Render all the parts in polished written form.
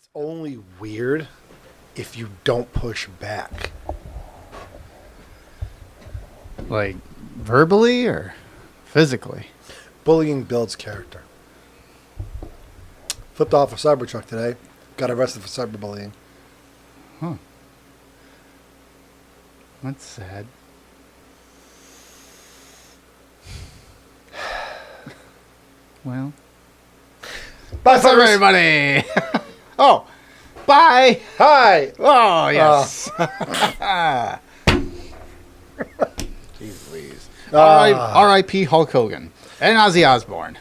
It's only weird if you don't push back. Like, verbally or physically? Bullying builds character. Flipped off a Cybertruck today. Got arrested for cyberbullying. Huh. That's sad. Well. Bye, What's up, fuckers. everybody? Oh, bye. Hi. Oh, yes. Jeez Louise. R.I.P. Hulk Hogan and Ozzy Osbourne.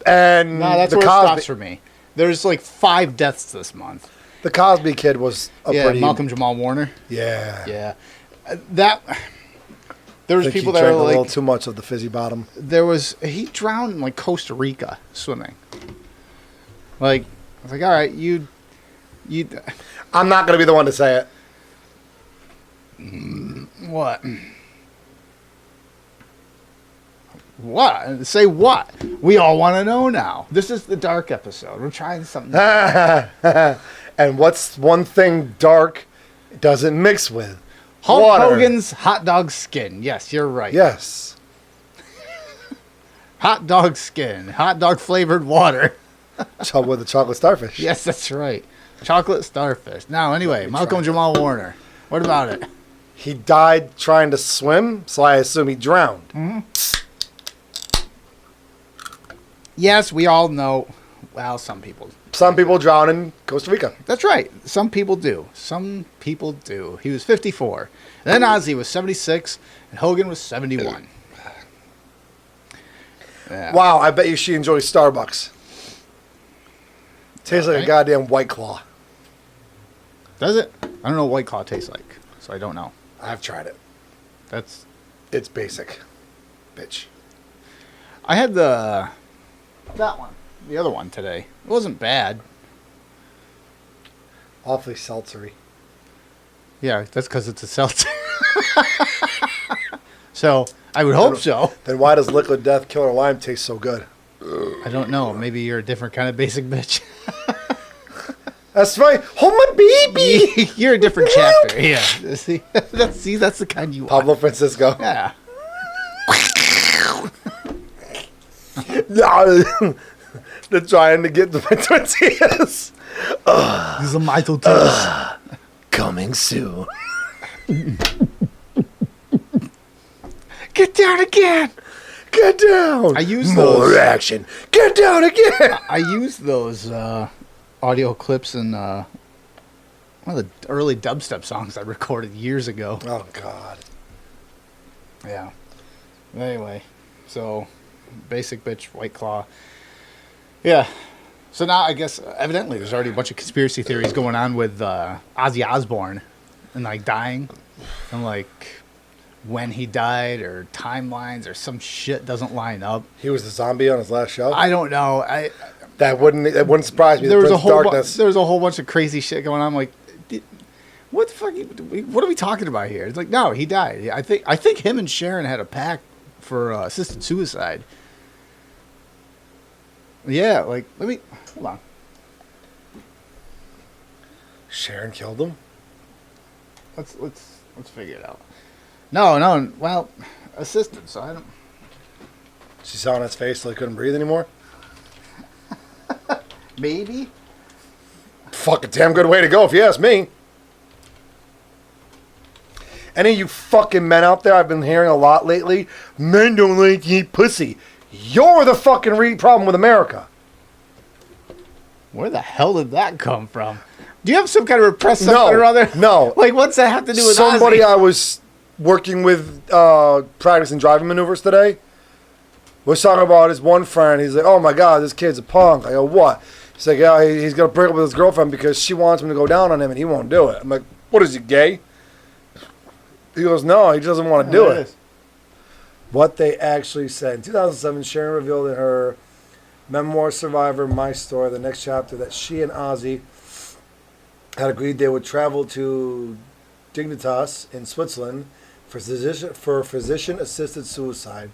And No, that's the where it Cosby, stops for me. There's like 5 deaths this month. the Cosby kid was a pretty. Malcolm Jamal Warner. Yeah. Yeah. There I was think people he that were drank a little like, too much of the fizzy bottom. he drowned in like Costa Rica swimming. Like, I was like, all right, you. I'm not going to be the one to say it. What? What? Say what? We all want to know now. This is the dark episode. We're trying something. And what's one thing dark doesn't mix with? Hulk Water. Hogan's hot dog skin. Yes, you're right. Yes. Hot dog skin. Hot dog flavored water. With the chocolate starfish. Yes, that's right. Chocolate starfish. Now, anyway, Malcolm Jamal Warner. What about it? He died trying to swim, so I assume he drowned. Mm-hmm. Yes, we all know. Well, some people. Some people drown in Costa Rica. That's right. Some people do. Some people do. He was 54. And then Ozzy was 76, and Hogan was 71. Yeah. Wow, I bet you she enjoys Starbucks. Tastes like a Right. goddamn White Claw. Does it? I don't know what White Claw tastes like, so I don't know. I've tried it. It's It's basic. Bitch. I had that one, the other one today. It wasn't bad. Awfully seltzery. Yeah, that's because it's a seltzer. So I would hope so. Then why does Liquid Death Killer Lime taste so good? I don't know. Maybe you're a different kind of basic bitch. That's right. Hold my baby. You're a different chapter. Yeah. See, that's the kind you want. Pablo Francisco. Yeah. They're trying to get the tortillas. These are my tortillas. Coming soon. Get down again. Get down. I use more those. action. Get down again. I used those audio clips in one of the early dubstep songs I recorded years ago. Oh God. Yeah. Anyway, so basic bitch, White Claw. Yeah. So now I guess evidently there's already a bunch of conspiracy theories going on with Ozzy Osbourne and like dying and like when he died or timelines or some shit doesn't line up. He was the zombie on his last show. I don't know. That wouldn't surprise me. There was a Prince whole Darkness. there was a whole bunch of crazy shit going on. I'm like, what the fuck? What are we talking about here? It's like, no, he died. I think him and Sharon had a pact for assisted suicide. Yeah, like hold on. Sharon killed him. Let's figure it out. No, well, assisted. So I don't. She saw on his face till he couldn't breathe anymore. Maybe. Fucking damn good way to go if you ask me. Any of you fucking men out there, I've been hearing a lot lately, men don't like to eat pussy. You're the fucking problem with America. Where the hell did that come from? Do you have some kind of repressed something or other? No. Like, what's that have to do with Somebody Ozzy? I was working with practicing driving maneuvers today was talking about his one friend. He's like, oh my God, this kid's a punk. I go, what? He's like, yeah, he's going to break up with his girlfriend because she wants him to go down on him and he won't do it. I'm like, what is he, gay? He goes, no, he doesn't want to do it. What they actually said. In 2007, Sharon revealed in her memoir, Survivor, My Story, the next chapter, that she and Ozzy had agreed they would travel to Dignitas in Switzerland for physician-assisted suicide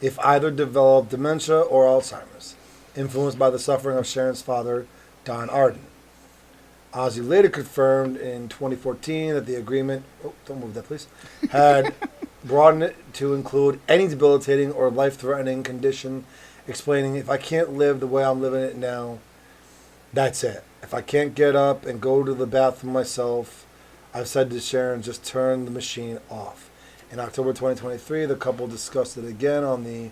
if either developed dementia or Alzheimer's, influenced by the suffering of Sharon's father, Don Arden. Ozzy later confirmed in 2014 that the agreement, don't move that please, had broadened it to include any debilitating or life-threatening condition, explaining, if I can't live the way I'm living it now, that's it. If I can't get up and go to the bathroom myself, I've said to Sharon, just turn the machine off. In October 2023, the couple discussed it again on the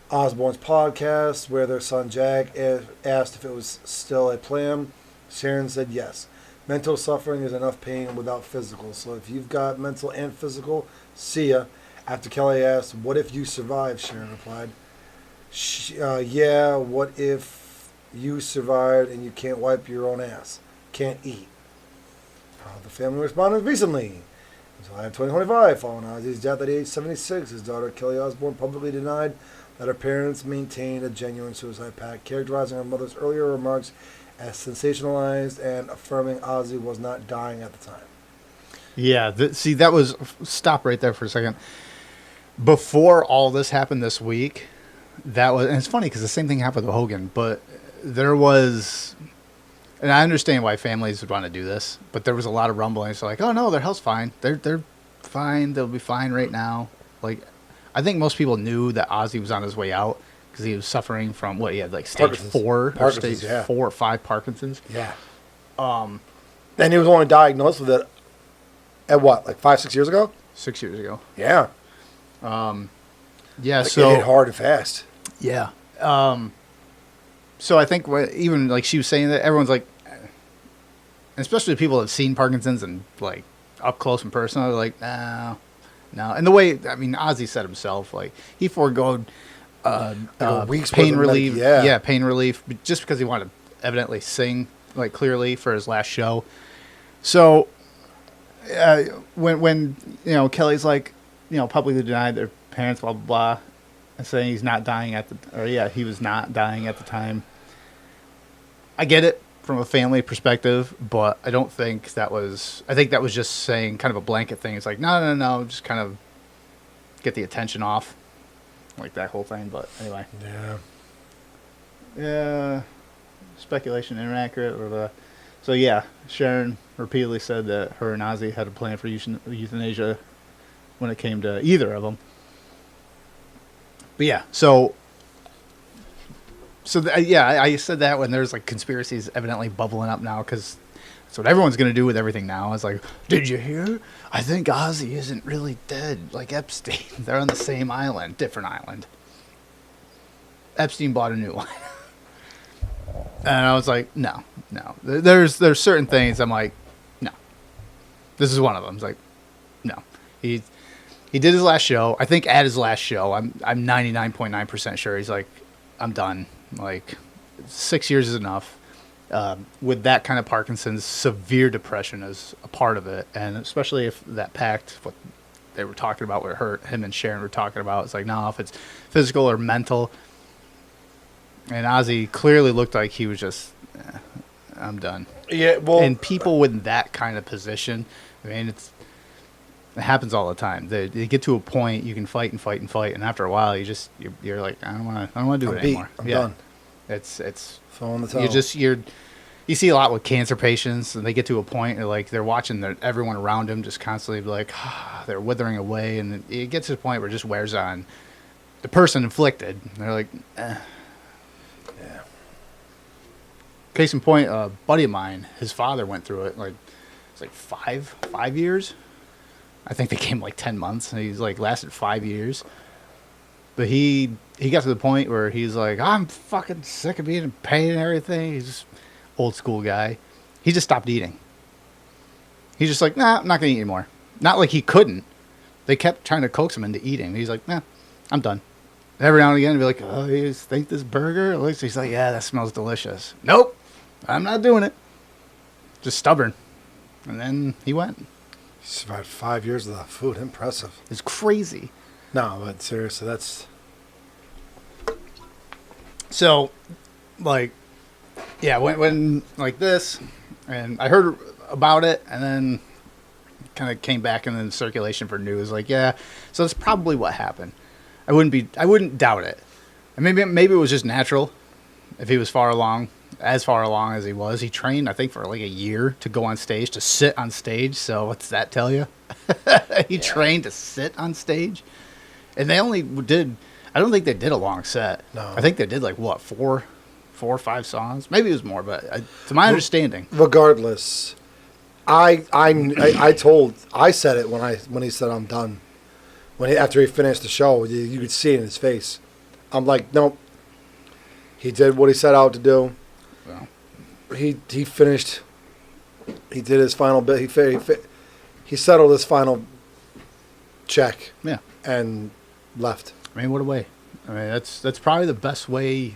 Osbourne's podcast, where their son Jack asked if it was still a plan. Sharon said yes. Mental suffering is enough pain without physical. So if you've got mental and physical, see ya. After Kelly asked, what if you survive? Sharon replied, yeah, what if you survived and you can't wipe your own ass? Can't eat? The family responded recently. In July of 2025, following Ozzy's death at age 76, his daughter Kelly Osbourne publicly denied that her parents maintained a genuine suicide pact, characterizing her mother's earlier remarks as sensationalized and affirming Ozzy was not dying at the time. Yeah, that was... Stop right there for a second. Before all this happened this week, that was... And it's funny because the same thing happened with Hogan, but there was... And I understand why families would want to do this, but there was a lot of rumblings. Like, oh, no, their health's fine. They're fine. They'll be fine right now. Like, I think most people knew that Ozzy was on his way out because he was suffering from, what, he had like stage 4 or stage 4 or 5 Parkinson's. Yeah. And he was only diagnosed with it at what, like 5-6 years ago? 6 years ago. Yeah. Yeah, like so... It hit hard and fast. Yeah. So I think even like she was saying that, everyone's like, especially people that have seen Parkinson's and like up close and personal, they're like, no. And the way, I mean, Ozzy said himself, like he foregoed pain relief, pain relief, just because he wanted to evidently sing like clearly for his last show. So when Kelly's like, publicly denied their parents, blah blah blah, and saying he's not dying he was not dying at the time. I get it from a family perspective, but I don't think that was... I think that was just saying kind of a blanket thing. It's like, no, just kind of get the attention off. Like that whole thing, but anyway. Yeah. Speculation inaccurate. So yeah, Sharon repeatedly said that her and Ozzy had a plan for euthanasia when it came to either of them. But yeah, I said that when there's like conspiracies evidently bubbling up now, because that's what everyone's going to do with everything now. It's like, did you hear? I think Ozzy isn't really dead like Epstein. They're on the same island, different island. Epstein bought a new one. And I was like, no. There's certain things I'm like, no. This is one of them. It's like, no. He did his last show. I think at his last show, I'm 99.9% sure he's like, I'm done. Like, 6 years is enough. With that kind of Parkinson's, severe depression is a part of it, and especially if that pact, what they were talking about, what him and Sharon were talking about, it's like, no, if it's physical or mental. And Ozzy clearly looked like he was just, I'm done. Yeah, well, and people with that kind of position, I mean, it happens all the time. They get to a point you can fight, and after a while, you're like, I don't want to do it anymore. I'm done. It's throwing the towel. You see a lot with cancer patients, and they get to a point where like they're watching everyone around them just constantly be like, they're withering away, and it gets to the point where it just wears on the person inflicted. They're like, Yeah. Case in point, a buddy of mine, his father went through it. Like, it's like 5 years. I think they came like 10 months, and he's like lasted 5 years. But he got to the point where he's like, I'm fucking sick of being in pain and everything. He's just old school guy. He just stopped eating. He's just like, nah, I'm not gonna eat anymore. Not like he couldn't. They kept trying to coax him into eating. He's like, nah, I'm done. Every now and again, he'd be like, oh, you think this burger? He's like, yeah, that smells delicious. Nope, I'm not doing it. Just stubborn. And then he went. He survived 5 years without food. Impressive. It's crazy. No, but seriously, that's... So, like, yeah, when like this, and I heard about it, and then kind of came back in the circulation for news. Like, yeah, so that's probably what happened. I wouldn't doubt it. And maybe it was just natural if he was far along as far along as he was. He trained, I think, for like a year to go on stage, to sit on stage. So what's that tell you? He trained to sit on stage. And they only did, I don't think they did a long set. No. I think they did like, what, four or five songs? Maybe it was more, but to my understanding. Regardless, I said it when he said I'm done. After he finished the show, you could see it in his face. I'm like, nope. He did what he set out to do. Well, He finished. He did his final bit. He settled his final check. yeah. And left. I mean, what a way. I mean, that's probably the best way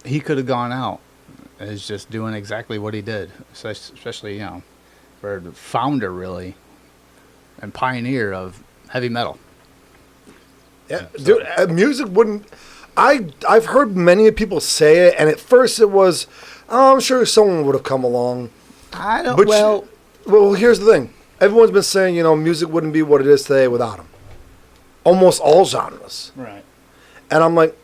he could have gone out, is just doing exactly what he did. Especially, you know, for the founder, really, and pioneer of heavy metal. Yeah, dude, music wouldn't. I've heard many people say it, and at first it was, oh, I'm sure someone would have come along. I don't. But well, here's the thing. Everyone's been saying, you know, music wouldn't be what it is today without him. Almost all genres. right. And I'm like,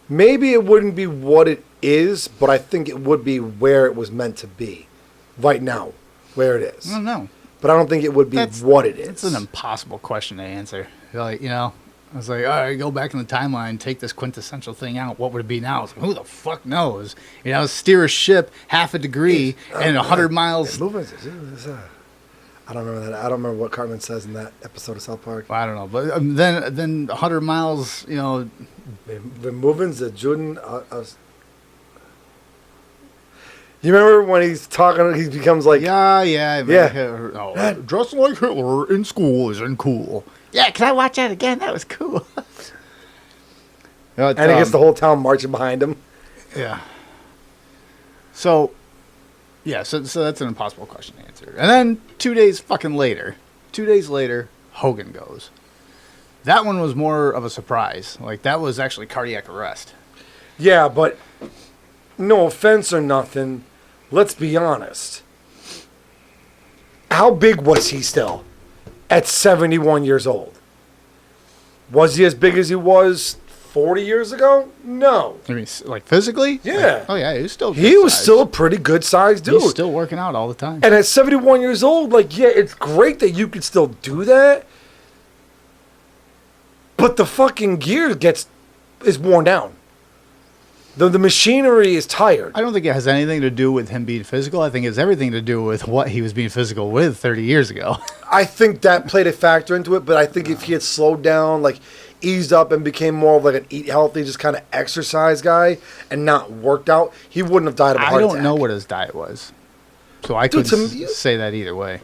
maybe it wouldn't be what it is, but I think it would be where it was meant to be right now, where it is. I don't know. But I don't think it would be what it is. It's an impossible question to answer. Like, you know, I was like, all right, go back in the timeline, take this quintessential thing out. What would it be now? It's like, who the fuck knows? You know, steer a ship half a degree and 100 miles. I don't remember that. I don't remember what Cartman says in that episode of South Park. Well, I don't know, but then 100 miles, you know. The movings that Jordan. You remember when he's talking? He becomes like, Yeah. Yeah. Dressing like Hitler in school isn't cool. Yeah, can I watch that again? That was cool. and he gets the whole town marching behind him. Yeah. So that's an impossible question to answer. And then 2 days later, Hogan goes. That one was more of a surprise. Like, that was actually cardiac arrest. Yeah, but no offense or nothing, let's be honest. How big was he still at 71 years old? Was he as big as he was 40 years ago? No. I mean, like, physically? Yeah. Like, oh, yeah, he was still He was still a pretty good sized dude. He's still working out all the time. And at 71 years old, like, yeah, it's great that you could still do that. But the fucking gear is worn down. The machinery is tired. I don't think it has anything to do with him being physical. I think it has everything to do with what he was being physical with 30 years ago. I think that played a factor into it, but I think if he had slowed down, like eased up and became more of like an eat healthy, just kind of exercise guy and not worked out, he wouldn't have died of a heart attack. I don't know what his diet was. So I couldn't say that either way.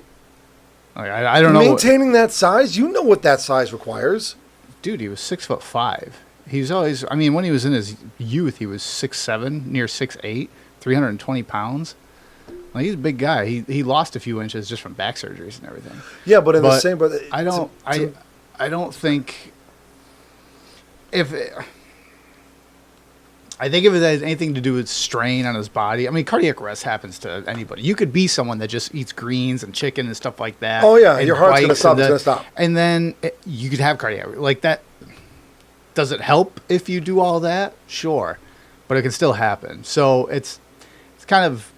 Like, I don't know. Maintaining that size, you know what that size requires. Dude, he was 6'5". He's always, I mean, when he was in his youth, he was 6'7", near 6'8", 320 pounds. Like, he's a big guy. He lost a few inches just from back surgeries and everything. Yeah, but the same, I don't think I think if it has anything to do with strain on his body, I mean, cardiac arrest happens to anybody. You could be someone that just eats greens and chicken and stuff like that. Oh yeah, your heart's gonna stop. It's gonna stop. And then you could have cardiac arrest like that. Does it help if you do all that? Sure, but it can still happen. So it's kind of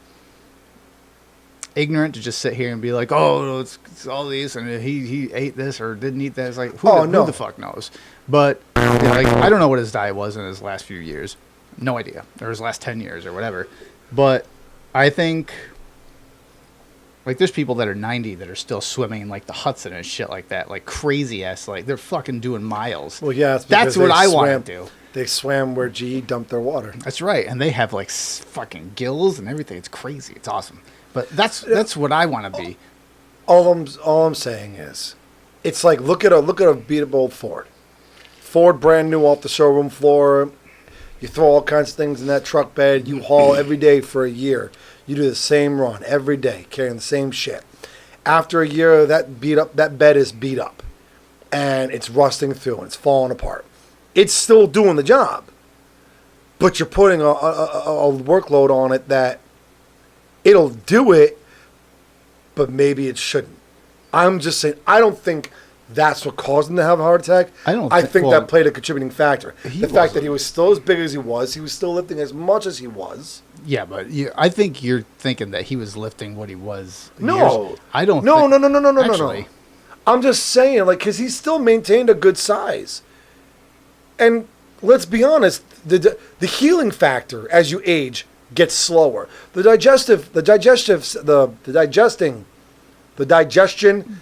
ignorant to just sit here and be like, oh, it's all these, and he ate this or didn't eat that. It's like, who the fuck knows? But you know, like, I don't know what his diet was in his last few years. No idea. Or his last 10 years or whatever. But I think, like, there's people that are 90 that are still swimming in, like, the Hudson and shit like that. Like, crazy ass. Like, they're fucking doing miles. Well, yeah. That's what I want to do. They swam where GE dumped their water. That's right. And they have, like, fucking gills and everything. It's crazy. It's awesome. But that's what I want to be. All I'm saying is, it's like, look at a beat up old Ford. Ford brand new off the showroom floor. You throw all kinds of things in that truck bed. You haul every day for a year. You do the same run every day, carrying the same shit. After a year, that bed is beat up, and it's rusting through and it's falling apart. It's still doing the job, but you're putting a workload on it that it'll do it, but maybe it shouldn't. I'm just saying, I don't think that's what caused him to have a heart attack. I think that played a contributing factor. The fact that he was still as big as he was still lifting as much as he was. Yeah, but I think you're thinking that he was lifting what he was. No. I don't. No. Actually, I'm just saying, like, because he still maintained a good size. And let's be honest, the healing factor as you age gets slower. The digestion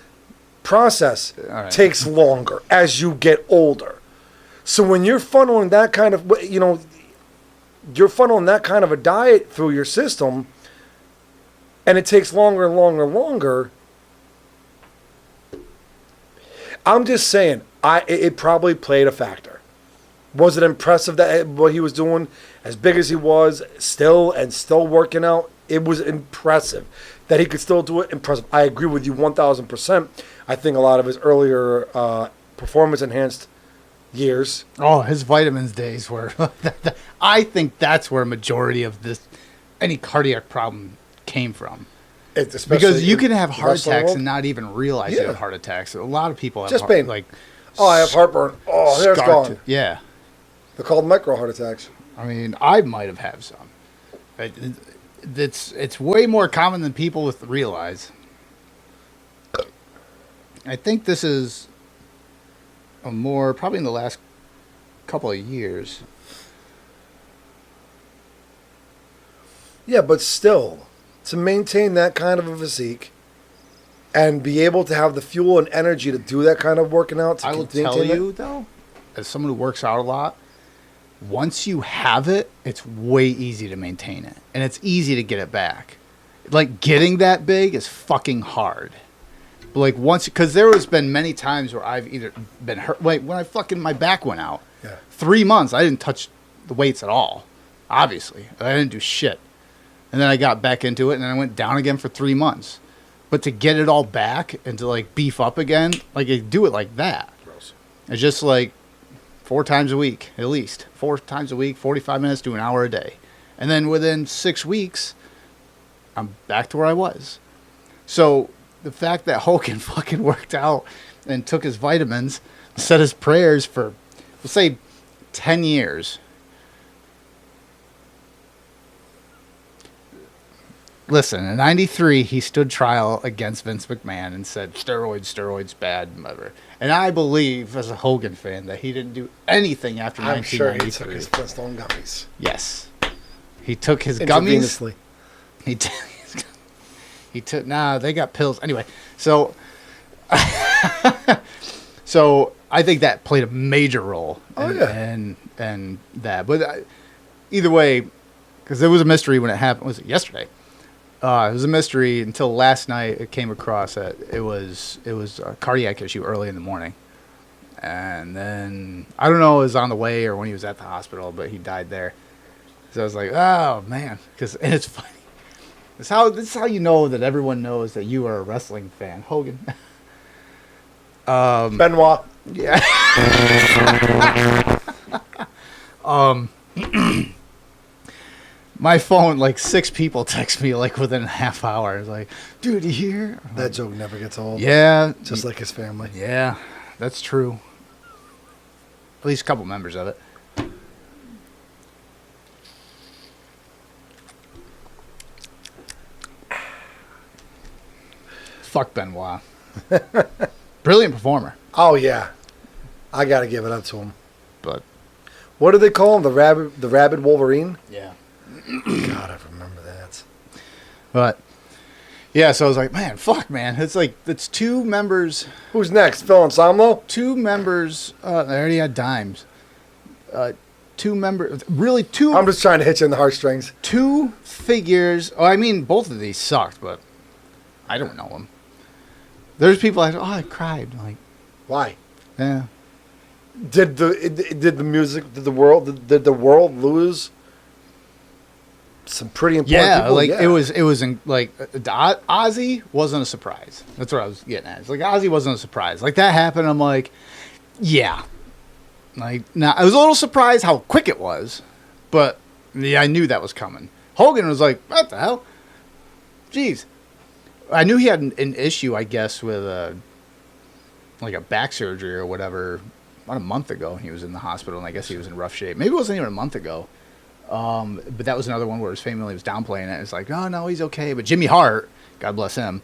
process takes longer as you get older. So when you're funneling that kind of, you're funneling that kind of a diet through your system, and it takes longer and longer and longer. I'm just saying, it probably played a factor. Was it impressive that what he was doing, as big as he was, still working out? It was impressive that he could still do it. Impressive. I agree with you 1,000%. I think a lot of his earlier performance-enhanced years. Oh, his vitamins days were. I think that's where a majority of any cardiac problem came from. Because you can have heart attacks and not even realize you have heart attacks. A lot of people have just pain. Like, I have heartburn. Oh, there it's gone. Yeah. They're called micro heart attacks. I mean, I might have had some. It's way more common than people realize. I think this is probably in the last couple of years. Yeah, but still, to maintain that kind of a physique and be able to have the fuel and energy to do that kind of working out. I will tell you, though, as someone who works out a lot, once you have it, it's way easy to maintain it. And it's easy to get it back. Like, getting that big is fucking hard. But like, because there has been many times where I've either been hurt. Like, when my back went out, 3 months, I didn't touch the weights at all. Obviously. I didn't do shit. And then I got back into it, and then I went down again for 3 months. But to get it all back and to, like, beef up again, like, I do it like that. Gross. It's just, like, 4 times a week, at least. 4 times a week, 45 minutes to an hour a day. And then within 6 weeks, I'm back to where I was. So the fact that Hogan fucking worked out and took his vitamins, said his prayers for, let's say, 10 years. Listen, in 93, he stood trial against Vince McMahon and said, steroids, bad, whatever. And I believe, as a Hogan fan, that he didn't do anything after 1993. I'm sure he took his Flintstone gummies. Yes. He took his gummies. He took, they got pills. Anyway, so I think that played a major role. And that. But either way, because there was a mystery when it happened. Was it yesterday? It was a mystery until last night. It came across that it was a cardiac issue early in the morning, and then I don't know, it was on the way or when he was at the hospital, but he died there. So I was like, oh man, and it's funny. This is how you know that everyone knows that you are a wrestling fan, Hogan. Benoit. Yeah. My phone, like 6 people text me like within a half hour. It's like, dude, you hear? That joke never gets old. Yeah. Just like his family. Yeah, that's true. At least a couple members of it. Fuck Benoit. Brilliant performer. Oh, yeah. I got to give it up to him. But what do they call him? The rabid Wolverine? Yeah. God, I remember that. But yeah, so I was like, man. It's 2 members. Who's next? Phil Anselmo? 2 members. They already had dimes. 2 members. Really 2. I'm just trying to hit you in the heartstrings. 2 figures. Oh, I mean, both of these sucked, but I don't know them. There's people like, I cried. I'm like, why? Yeah. Did the world lose some pretty important people? It was Ozzy wasn't a surprise. That's what I was getting at. It's like Ozzy wasn't a surprise. Like that happened, I'm like, yeah. Like now I was a little surprised how quick it was, but yeah, I knew that was coming. Hogan was like, what the hell? Jeez. I knew he had an issue, I guess, with like a back surgery or whatever about a month ago. He was in the hospital, and I guess he was in rough shape. Maybe it wasn't even a month ago. But that was another one where his family was downplaying it. It's like, oh no, he's okay. But Jimmy Hart, God bless him,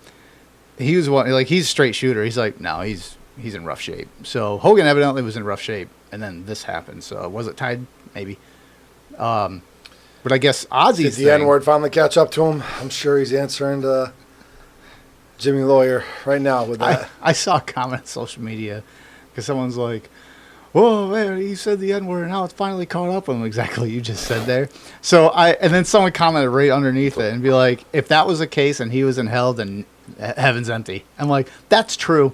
he was one, like, he's a straight shooter. He's like, no, he's in rough shape. So Hogan evidently was in rough shape, and then this happened. So was it tied? Maybe. But I guess Ozzy's Did the N-word finally catch up to him? I'm sure he's answering to Jimmy Lawyer right now with that. I saw a comment on social media because someone's like, whoa, man, he said the N-word and now it's finally caught up with him. Exactly what you just said there. And then someone commented right underneath it and be like, if that was the case and he was in hell, then heaven's empty. I'm like, that's true.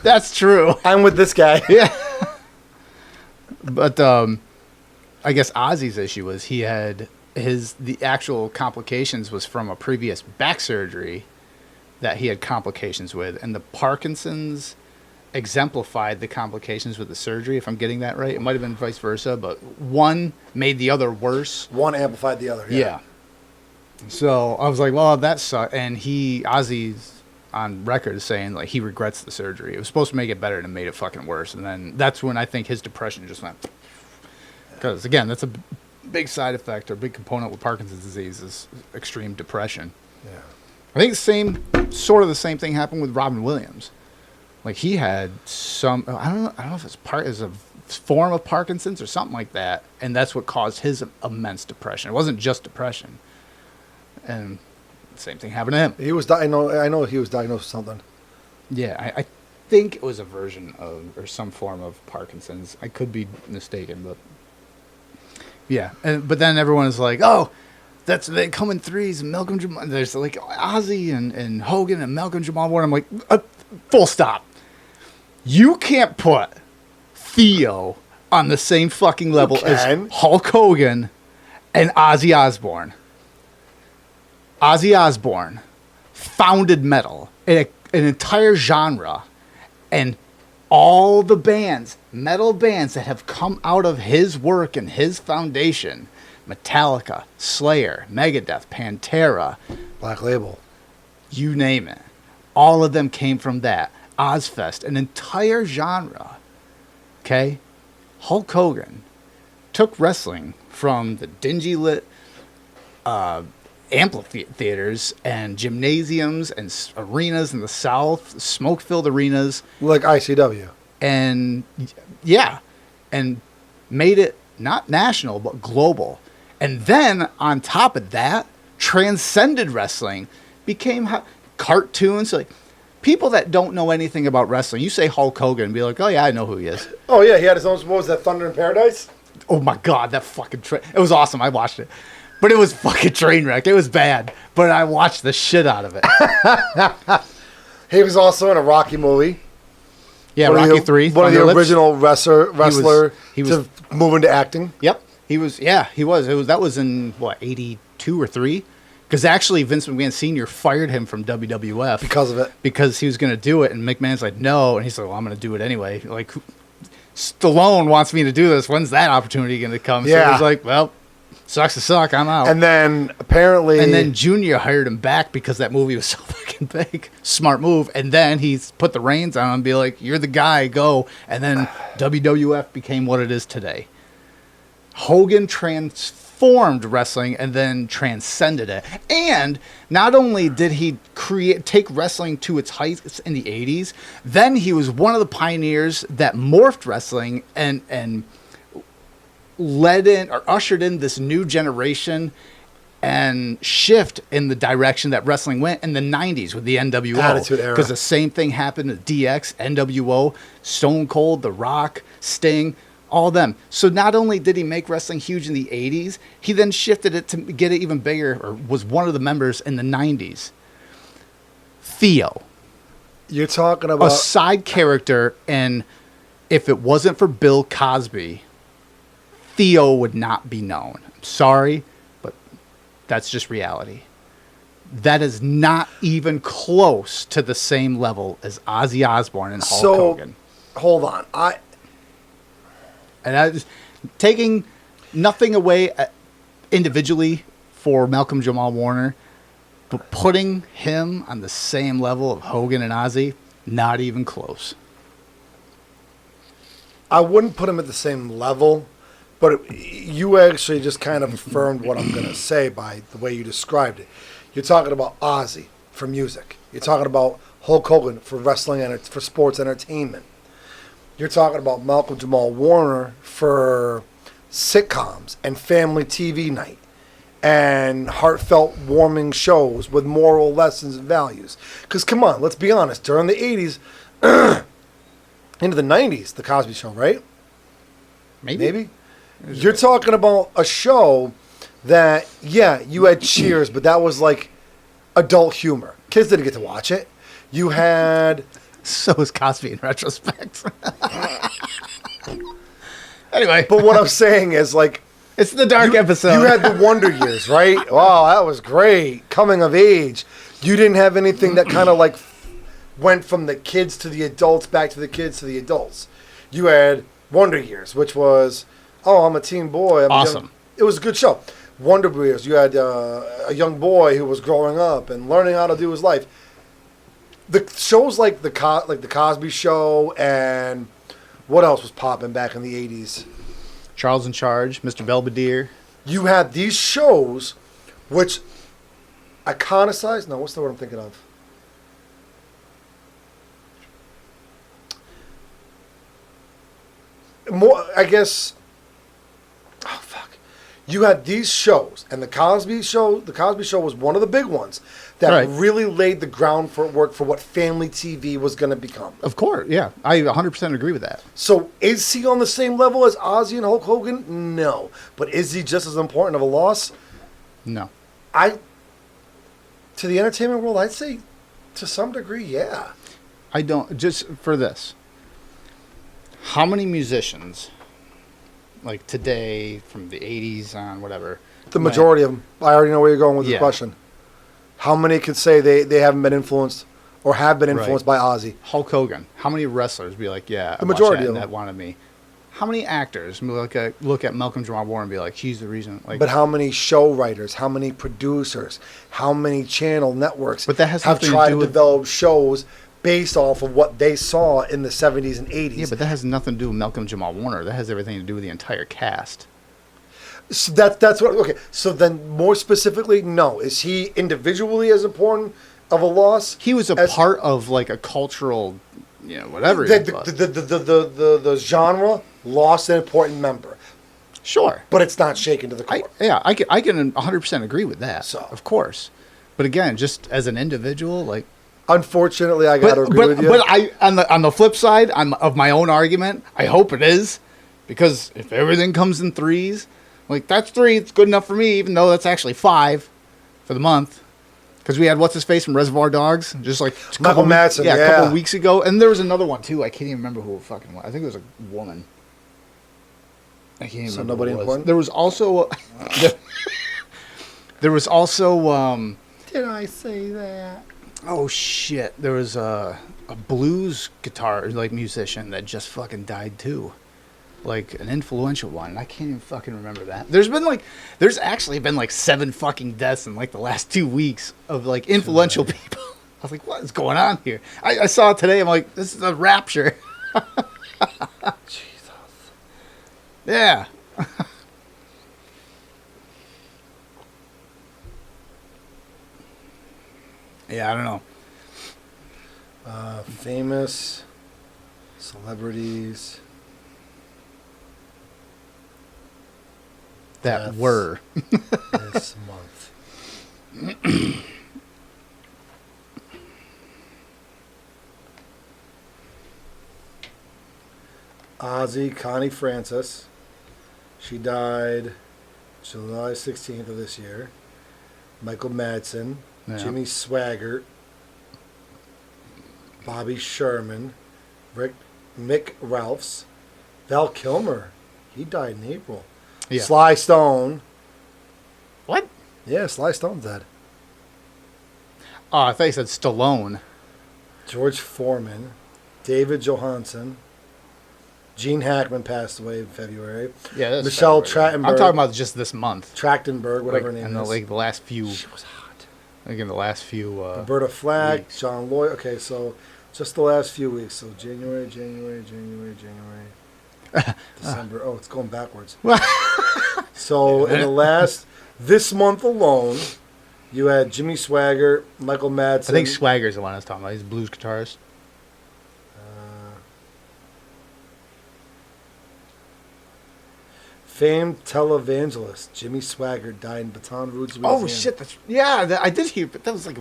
That's true. I'm with this guy. Yeah. But I guess Ozzy's issue was he had the actual complications was from a previous back surgery that he had complications with, and the Parkinson's exemplified the complications with the surgery, if I'm getting that right. It might have been vice versa, but one made the other worse. One amplified the other. Yeah. So I was like, well, that sucks. And Ozzy's on record saying like he regrets the surgery. It was supposed to make it better and it made it fucking worse. And then that's when I think his depression just went. Because again, that's a big side effect or big component with Parkinson's disease is extreme depression. Yeah. I think the same thing happened with Robin Williams. Like he had I don't know if it's a form of Parkinson's or something like that, and that's what caused his immense depression. It wasn't just depression. And the same thing happened to him. He was I know he was diagnosed with something. Yeah, I think it was a version of or some form of Parkinson's. I could be mistaken, but yeah. But then everyone is like, oh, they come in threes. And Malcolm Jamal. There's like Ozzy and Hogan and Malcolm Jamal Warner. I'm like, full stop. You can't put Theo on the same fucking level as Hulk Hogan and Ozzy Osbourne. Ozzy Osbourne founded metal, an entire genre, and all the metal bands that have come out of his work and his foundation, Metallica, Slayer, Megadeth, Pantera, Black Label, you name it, all of them came from that. Ozfest, an entire genre. Okay? Hulk Hogan took wrestling from the dingy lit amphitheaters and gymnasiums and arenas in the South, smoke-filled arenas. like ICW. And, yeah, and made it not national, but global. And then, on top of that, transcended wrestling, became cartoons. Like, people that don't know anything about wrestling, you say Hulk Hogan and be like, oh, yeah, I know who he is. Oh, yeah, he had his own, what was that, Thunder in Paradise? Oh, my God, that fucking it was awesome. I watched it. But it was fucking train wreck. It was bad. But I watched the shit out of it. He was also in a Rocky movie. Yeah, Rocky 3. One of the original wrestler he was to move into acting. Yep. He was. That was in, 82 or 3? Because actually Vince McMahon Sr. fired him from WWF. Because of it. Because he was going to do it, and McMahon's like, no. And he's like, well, I'm going to do it anyway. Like, Stallone wants me to do this. When's that opportunity going to come? Yeah. So he's like, well, sucks to suck. I'm out. And then apparently... And then Junior hired him back because that movie was so fucking big. Smart move. And then he's put the reins on him and be like, you're the guy, go. And then WWF became what it is today. Hogan transformed wrestling and then transcended it. And not only did he take wrestling to its heights in the 80s, then he was one of the pioneers that morphed wrestling and led in or ushered in this new generation and shift in the direction that wrestling went in the 90s with the NWO. Attitude Era. Because the same thing happened to DX, NWO, Stone Cold, The Rock, Sting, all them. So not only did he make wrestling huge in the 80s, he then shifted it to get it even bigger, or was one of the members in the 90s. Theo. You're talking about... A side character, and if it wasn't for Bill Cosby, Theo would not be known. I'm sorry, but that's just reality. That is not even close to the same level as Ozzy Osbourne and Hulk Hogan. Hold on. And I just taking nothing away individually for Malcolm Jamal Warner. But putting him on the same level of Hogan and Ozzy, not even close. I wouldn't put him at the same level, but you actually just kind of affirmed what I'm going to say by the way you described it. You're talking about Ozzy for music. You're talking about Hulk Hogan for wrestling and for sports entertainment. You're talking about Malcolm Jamal Warner for sitcoms and family TV night and heartfelt, warming shows with moral lessons and values. Because, come on, let's be honest. During the 80s, into the 90s, The Cosby Show, right? Maybe? You're talking about a show that, yeah, you had Cheers, but that was like adult humor. Kids didn't get to watch it. You had... So is Cosby in retrospect. Anyway. But what I'm saying is, like... It's the dark episode. You had the Wonder Years, right? Wow, that was great. Coming of age. You didn't have anything that kind of like went from the kids to the adults, back to the kids to the adults. You had Wonder Years, which was, oh, I'm a teen boy. Awesome. It was a good show. Wonder Years, you had a young boy who was growing up and learning how to do his life. The shows like the Cosby Show and what else was popping back in the 80s? Charles in Charge, Mr. Belvedere. You had these shows which iconicized, no, what's the word I'm thinking of? More, I guess, oh, fuck. You had these shows, and the Cosby Show was one of the big ones that really laid the groundwork for what family TV was going to become. Of course, yeah. I 100% agree with that. So is he on the same level as Ozzy and Hulk Hogan? No. But is he just as important of a loss? No. To the entertainment world, I'd say to some degree, yeah. I don't, just for this. How many musicians, like today, from the 80s on, whatever. The majority of them. I already know where you're going with the question. How many could say they haven't been influenced or have been influenced by Ozzy? Hulk Hogan. How many wrestlers be like, yeah, the majority of them that wanted me? How many actors look at Malcolm Jamal Warner and be like, he's the reason? Like, but how many show writers? How many producers? How many channel networks but that has have tried to develop shows based off of what they saw in the 70s and 80s? Yeah, but that has nothing to do with Malcolm Jamal Warner. That has everything to do with the entire cast. So that's what. Okay, so then more specifically, no. Is he individually as important of a loss? He was a part of like a cultural, whatever. The genre lost an important member. Sure, but it's not shaken to the core. I can 100% agree with that. So of course, but again, just as an individual, like. Unfortunately, I got to agree with you. But on the flip side, of my own argument, I hope it is, because if everything comes in threes, like that's 3, it's good enough for me, even though that's actually 5 for the month. Because we had what's his face from Reservoir Dogs, just like Michael Madsen, a couple weeks ago, and there was another one too. I can't even remember who it fucking was. I think it was a woman. I can't even remember. Nobody who it was. important. There was also. There was also. Did I say that? Oh shit! There was a blues guitar musician that just fucking died too, like an influential one. I can't even fucking remember that. There's actually been 7 fucking deaths in the last 2 weeks of influential people. I was like, what is going on here? I saw it today. I'm like, this is a rapture. Jesus. Yeah. Yeah, I don't know. Famous celebrities that were this month. Ozzy, Connie Francis. She died July 16th of this year. Michael Madsen. Yeah. Jimmy Swaggart, Bobby Sherman, Mick Ralphs, Val Kilmer. He died in April. Yeah. Sly Stone. What? Yeah, Sly Stone's dead. Oh, I thought you said Stallone. George Foreman, David Johansen, Gene Hackman passed away in February. Yeah, that's Michelle February. Trachtenberg. I'm talking about just this month. Trachtenberg, whatever her name is. And the last few. She was hot. Like in the last few Roberta Flack, weeks. John Lloyd. Okay, so just the last few weeks. So January, December. Oh, it's going backwards. So in the last, this month alone, you had Jimmy Swaggart, Michael Madsen. I think Swagger's the one I was talking about. He's a blues guitarist. Famed televangelist Jimmy Swaggart died in Baton Rouge, Louisiana. Oh shit! I did hear, but that was like,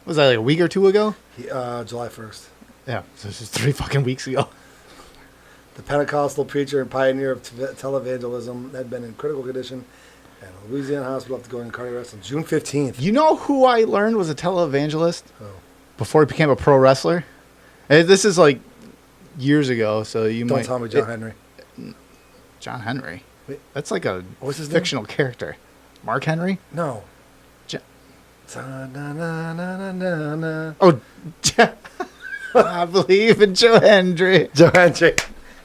was that like a week or two ago? July 1st. Yeah, so this is 3 fucking weeks ago. The Pentecostal preacher and pioneer of televangelism had been in critical condition at a Louisiana hospital after going in cardiac arrest on June 15th. You know who I learned was a televangelist Oh. before he became a pro wrestler? And this is like years ago, so you Don't might tell me John Henry. John Henry. Wait. That's like a What's his fictional character. Mark Henry? No. Ja- Ta-na-na-na-na-na. Oh, I believe in Joe Hendry. Joe Henry.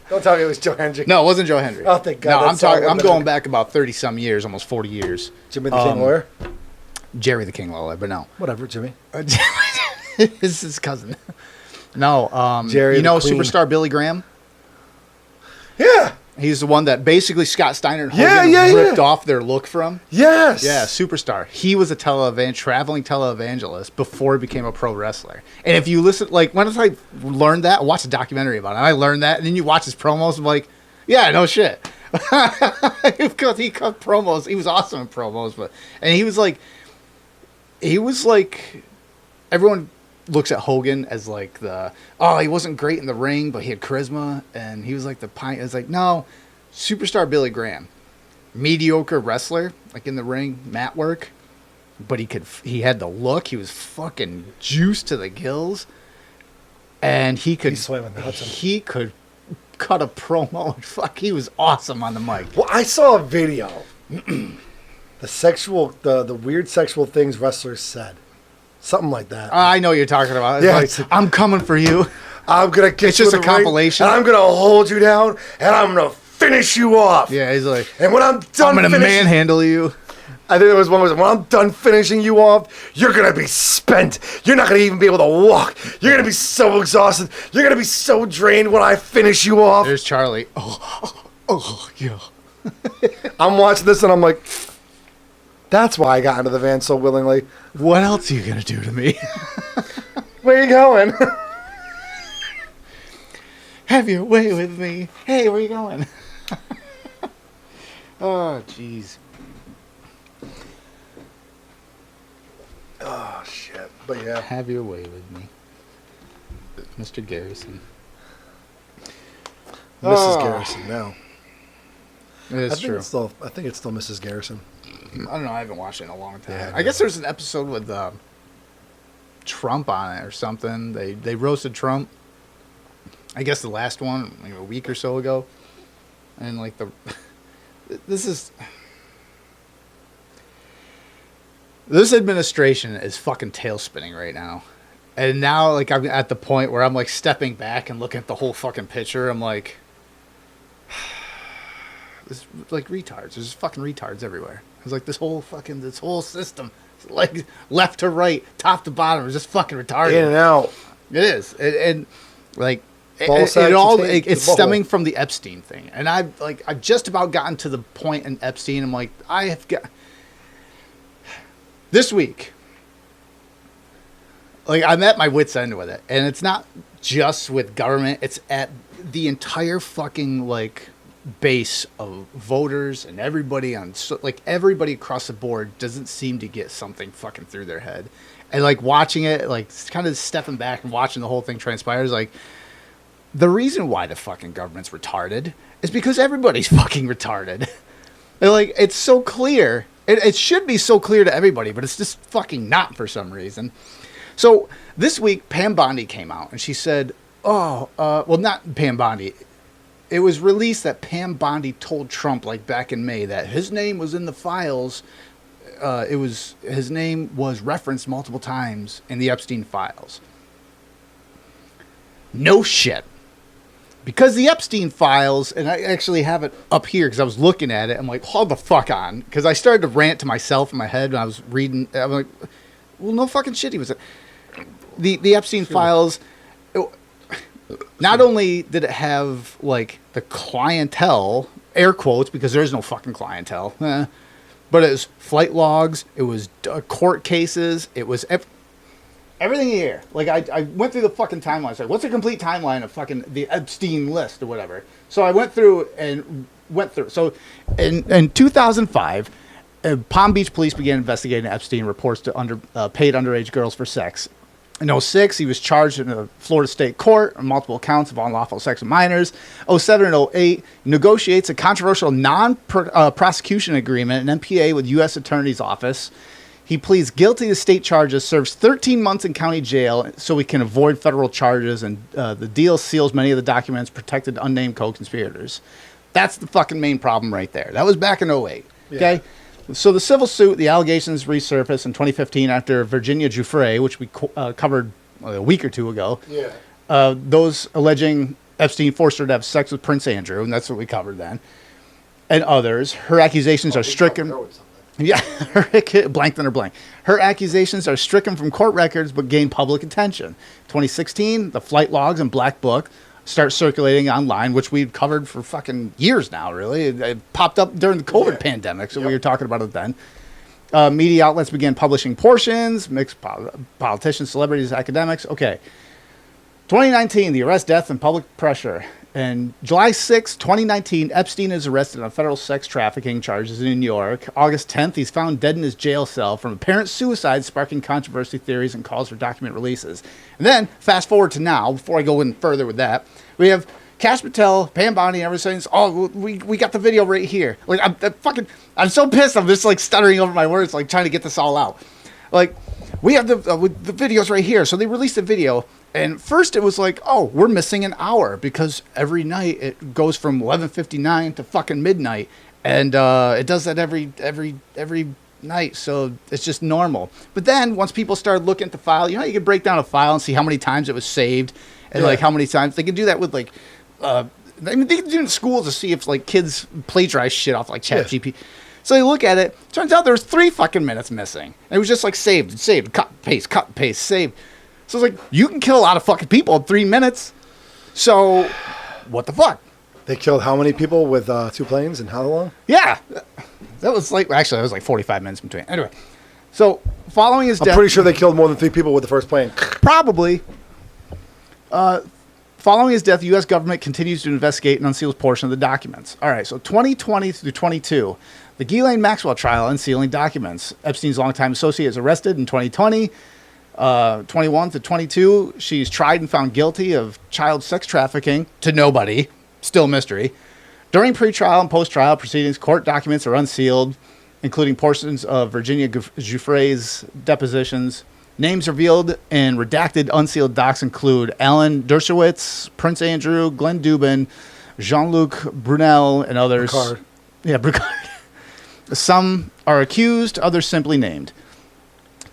Don't tell me it was Joe Henry. No, it wasn't Joe Hendry. Oh, thank God. No, That I'm song talking. I'm would've been- going back about 30-some years, almost 40 years. Jimmy the King Lawyer? Jerry the King Lawler, but no. Whatever, Jimmy. It's his cousin. No, Jerry you the know Queen. Superstar Billy Graham? Yeah. He's the one that basically Scott Steiner and Yeah, Hogan yeah, ripped yeah. off their look from. Yes. Yeah, Superstar. He was a traveling televangelist before he became a pro wrestler. And if you listen, like, once I learned that, I watched a documentary about it. And I learned that, and then you watch his promos, I'm like, yeah, no shit. Because he cut promos. He was awesome in promos. And he was like, everyone looks at Hogan as like he wasn't great in the ring, but he had charisma, and he was like the pint. It's like, no, Superstar Billy Graham, mediocre wrestler, like in the ring, mat work, but he had the look. He was fucking juiced to the gills, and he could He's slamming the Hudson. he could cut a promo. And fuck, he was awesome on the mic. Well, I saw a video. The weird sexual things wrestlers said. Something like that. I know what you're talking about. It's Yeah, like, it's- I'm coming for you. I'm going to get It's you just in a the ring, compilation. and I'm going to hold you down, and I'm going to finish you off. Yeah, he's like, And when I'm done I'm gonna finishing, manhandle you. I think there was one was when I'm done finishing you off, you're gonna be spent. You're not gonna even be able to walk. You're gonna be so exhausted. You're gonna be so drained when I finish you off. There's Charlie. Oh, yeah. I'm watching this and I'm like, that's why I got into the van so willingly. What else are you gonna do to me? Where you going? Have your way with me. Hey, where you going? Oh, jeez. Oh shit! But yeah, Have your way with me, Mr. Garrison. Mrs. Garrison now. It's I think true. it's still. I think it's still Mrs. Garrison. I don't know. I haven't watched it in a long time. Yeah, I guess there's an episode with Trump on it or something. They roasted Trump. I guess the last one, like a week or so ago, and like this administration is fucking tail spinning right now. And now, like, I'm at the point where I'm like stepping back and looking at the whole fucking picture. I'm like, it's like retards. There's fucking retards everywhere. It's like this whole system, like left to right, top to bottom, is just fucking retarded. In and out. It is, and like Ball sack it to all take it's the ball. stemming from the Epstein thing, and I've just about gotten to the point in Epstein. I'm like, I have got this week. Like, I'm at my wit's end with it, and it's not just with government; it's at the entire fucking like base of voters and everybody everybody across the board doesn't seem to get something fucking through their head. And like watching it, like kind of stepping back and watching the whole thing transpire is like, the reason why the fucking government's retarded is because everybody's fucking retarded. And like, it's so clear. It should be so clear to everybody, but it's just fucking not for some reason. So this week, Pam Bondi came out and she said, well, not Pam Bondi. It was released that Pam Bondi told Trump, like back in May, that his name was in the files. His name was referenced multiple times in the Epstein files. No shit. Because the Epstein files, and I actually have it up here because I was looking at it. I'm like, hold the fuck on. Because I started to rant to myself in my head when I was reading. I'm like, Well, no fucking shit. He was the Epstein files. Not only did it have like the clientele, air quotes, because there is no fucking clientele, but it was flight logs, it was court cases, it was everything here. Like I went through the fucking timeline. I was like, what's a complete timeline of fucking the Epstein list or whatever? So I went through. So in 2005, Palm Beach police began investigating Epstein reports to paid underage girls for sex. In 2006, he was charged in a Florida state court on multiple counts of unlawful sex with minors. 2007 and 2008, negotiates a controversial non-prosecution agreement, an NPA, with U.S. Attorney's Office. He pleads guilty to state charges, serves 13 months in county jail so he can avoid federal charges, and the deal seals many of the documents, protected unnamed co-conspirators. That's the fucking main problem right there. That was back in 2008, okay? Yeah. So the civil suit, the allegations resurfaced in 2015 after Virginia Giuffre, which we covered a week or two ago. Yeah. Those alleging Epstein forced her to have sex with Prince Andrew, and that's what we covered then, and others. Her accusations are stricken. Yeah, blanked under blank. Her accusations are stricken from court records but gain public attention. 2016, the flight logs and black book start circulating online, which we've covered for fucking years now, really. It popped up during the COVID pandemic, so we were talking about it then. Media outlets began publishing portions, mixed politicians, celebrities, academics. Okay. 2019, the arrest, death, and public pressure. And July 6, 2019, Epstein is arrested on federal sex trafficking charges in New York. August 10th, he's found dead in his jail cell from apparent suicide, sparking controversy theories and calls for document releases. And then, fast forward to now, before I go in further with that, we have Cash Patel, Pam Bondi, and everything saying, oh, we got the video right here. Like, I'm so pissed. I'm just, like, stuttering over my words, like, trying to get this all out. Like, we have the videos right here. So they released a video. And first it was like, oh, we're missing an hour because every night it goes from 11:59 to fucking midnight, and it does that every night, so it's just normal. But then once people started looking at the file, you can break down a file and see how many times it was saved, and like how many times they can do that with like, I mean, they can do it in schools to see if like kids plagiarize shit off like ChatGPT. So they look at it. Turns out there's 3 fucking minutes missing. And it was just like saved, cut, paste, saved. So it's like, you can kill a lot of fucking people in 3 minutes. So, what the fuck? They killed how many people with 2 planes and how long? Yeah. That was like, actually, that was like 45 minutes between. Anyway. So, following his death. I'm pretty sure they killed more than 3 people with the first plane. Probably. Following his death, the U.S. government continues to investigate and unseals portion of the documents. All right, so 2020 through 22. The Ghislaine Maxwell trial, unsealing documents. Epstein's longtime associate is arrested in 2020. 21 to 22, she's tried and found guilty of child sex trafficking to nobody. Still mystery. During pre-trial and post-trial proceedings, court documents are unsealed, including portions of Virginia Giuffre's depositions. Names revealed in redacted unsealed docs include Alan Dershowitz, Prince Andrew, Glenn Dubin, Jean-Luc Brunel, and others. Bricard. Yeah, Bricard. Some are accused, others simply named.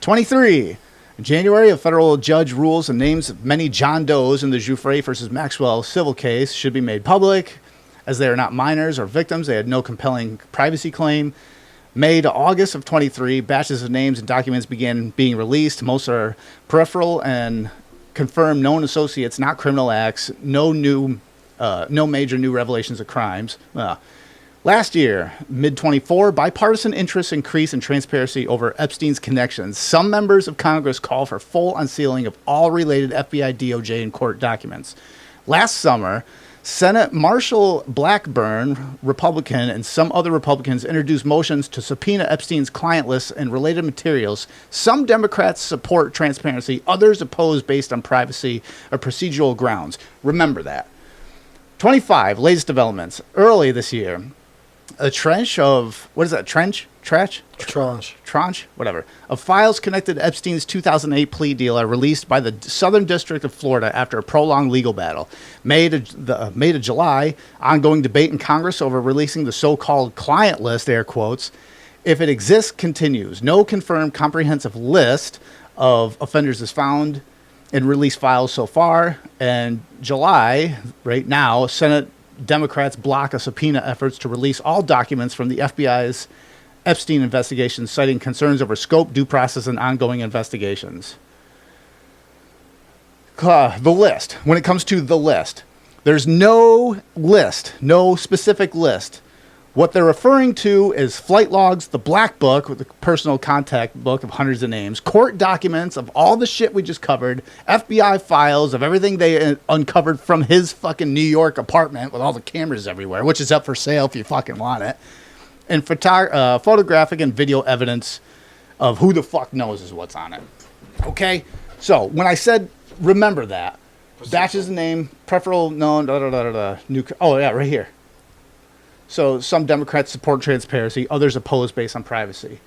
23. In January, a federal judge rules the names of many John Does in the Giuffre versus Maxwell civil case should be made public. As they are not minors or victims, they had no compelling privacy claim. May to August of 23, batches of names and documents began being released. Most are peripheral and confirm known associates, not criminal acts. No major new revelations of crimes. Last year, mid-24, bipartisan interests increase in transparency over Epstein's connections. Some members of Congress call for full unsealing of all related FBI, DOJ, and court documents. Last summer, Senate Marshall Blackburn, Republican, and some other Republicans introduced motions to subpoena Epstein's client lists and related materials. Some Democrats support transparency, others oppose based on privacy or procedural grounds. Remember that. 25, latest developments. Early this year, a tranche of, what is that, tranche? Whatever. Of files connected to Epstein's 2008 plea deal are released by the Southern District of Florida after a prolonged legal battle. May to July, ongoing debate in Congress over releasing the so-called client list, air quotes. If it exists, continues. No confirmed comprehensive list of offenders is found in released files so far. And July, right now, Senate Democrats block a subpoena efforts to release all documents from the FBI's Epstein investigations, citing concerns over scope, due process, and ongoing investigations. The list. When it comes to the list, there's no list, no specific list. What they're referring to is flight logs, the black book with the personal contact book of hundreds of names, court documents of all the shit we just covered, FBI files of everything they uncovered from his fucking New York apartment with all the cameras everywhere, which is up for sale if you fucking want it, and photographic and video evidence of who the fuck knows is what's on it. Okay? So, when I said remember that, batches of name, preferable known, oh yeah, right here. So some Democrats support transparency, others oppose based on privacy.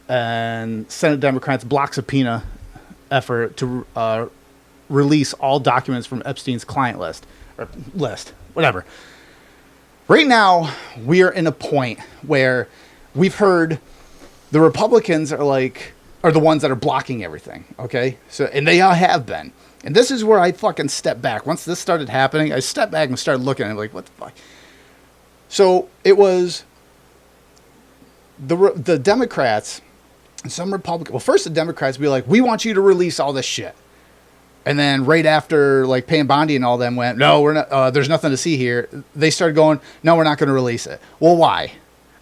And Senate Democrats block subpoena effort to release all documents from Epstein's client list, whatever. Right now, we are in a point where we've heard the Republicans are the ones that are blocking everything, okay? So, and they all have been. And this is where I fucking stepped back. Once this started happening, I stepped back and started looking at it like, what the fuck? So it was the Democrats and some Republicans. Well, first the Democrats would be like, we want you to release all this shit. And then right after like Pam Bondi and all them went, no, we're not, there's nothing to see here. They started going, no, we're not going to release it. Well, why?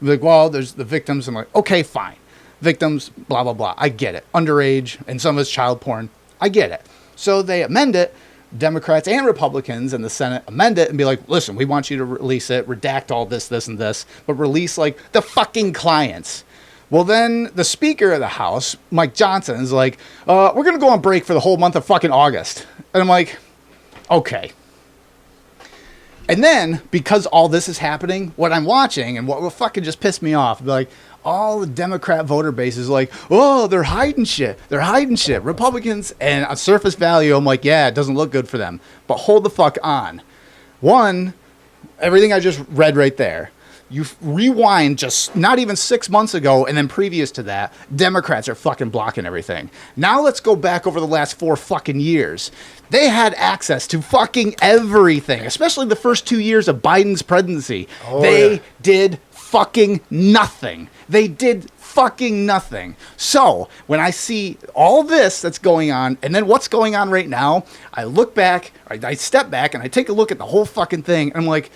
I'm like, well, there's the victims. I'm like, okay, fine. Victims, blah, blah, blah. I get it. Underage and some of it's child porn. I get it. So they amend it. Democrats and Republicans in the Senate amend it and be like, listen, we want you to release it, redact all this, and this, but release like the fucking clients. Well, then the Speaker of the House, Mike Johnson, is like, we're going to go on break for the whole month of fucking August. And I'm like, okay. And then, because all this is happening, what I'm watching and what will fucking just piss me off, be like, all the Democrat voter base is like, oh, they're hiding shit. They're hiding shit. Republicans, and on surface value, I'm like, yeah, it doesn't look good for them. But hold the fuck on. One, everything I just read right there. You rewind just not even 6 months ago, and then previous to that, Democrats are fucking blocking everything. Now let's go back over the last 4 fucking years. They had access to fucking everything, especially the first 2 years of Biden's presidency. They did fucking nothing. They did fucking nothing. So when I see all this that's going on, and then what's going on right now, I look back, I step back, and I take a look at the whole fucking thing, and I'm like,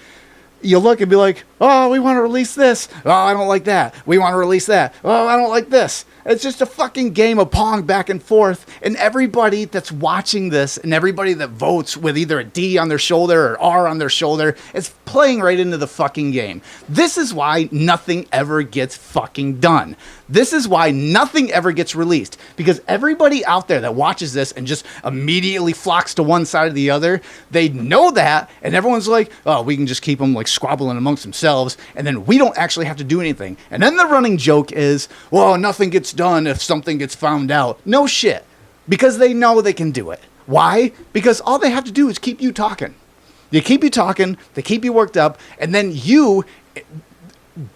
you look and be like, oh, we want to release this. Oh, I don't like that. We want to release that. Oh, I don't like this. It's just a fucking game of pong back and forth. And everybody that's watching this and everybody that votes with either a D on their shoulder or R on their shoulder is playing right into the fucking game. This is why nothing ever gets fucking done. This is why nothing ever gets released. Because everybody out there that watches this and just immediately flocks to one side or the other, they know that, and everyone's like, oh, we can just keep them like squabbling amongst themselves, and then we don't actually have to do anything. And then the running joke is, well, nothing gets done if something gets found out. No shit. Because they know they can do it. Why? Because all they have to do is keep you talking. They keep you talking, they keep you worked up, and then you,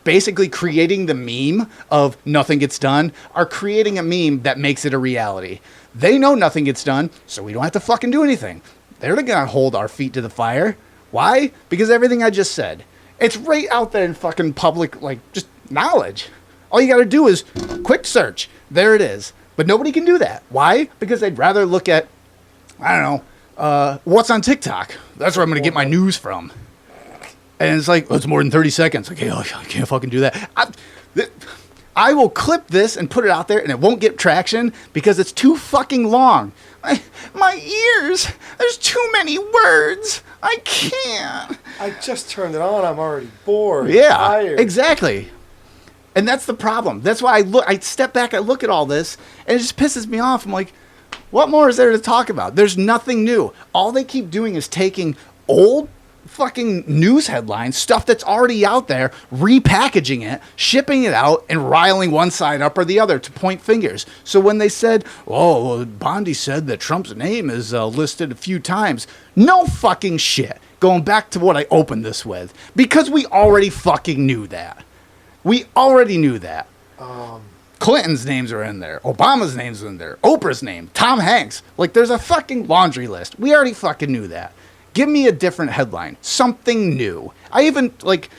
basically creating the meme of nothing gets done, are creating a meme that makes it a reality. They know nothing gets done, so we don't have to fucking do anything. They're not gonna hold our feet to the fire. Why? Because everything I just said. It's right out there in fucking public, like, just knowledge. All you gotta do is quick search. There it is. But nobody can do that. Why? Because they'd rather look at, I don't know, what's on TikTok. That's where I'm gonna get my news from. And it's like, oh, it's more than 30 seconds. Okay, I can't fucking do that. I will clip this and put it out there, and it won't get traction because it's too fucking long. My ears, there's too many words. I can't. I just turned it on. I'm already bored. Yeah, tired. Exactly. And that's the problem. That's why I step back, I look at all this, and it just pisses me off. I'm like, what more is there to talk about? There's nothing new. All they keep doing is taking old fucking news headlines, stuff that's already out there, repackaging it, shipping it out, and riling one side up or the other to point fingers. So when they said, oh, well, Bondi said that Trump's name is listed a few times, no fucking shit. Going back to what I opened this with, because we already fucking knew that. We already knew that. Clinton's names are in there. Obama's names are in there. Oprah's name. Tom Hanks. Like, there's a fucking laundry list. We already fucking knew that. Give me a different headline. Something new. I even, like,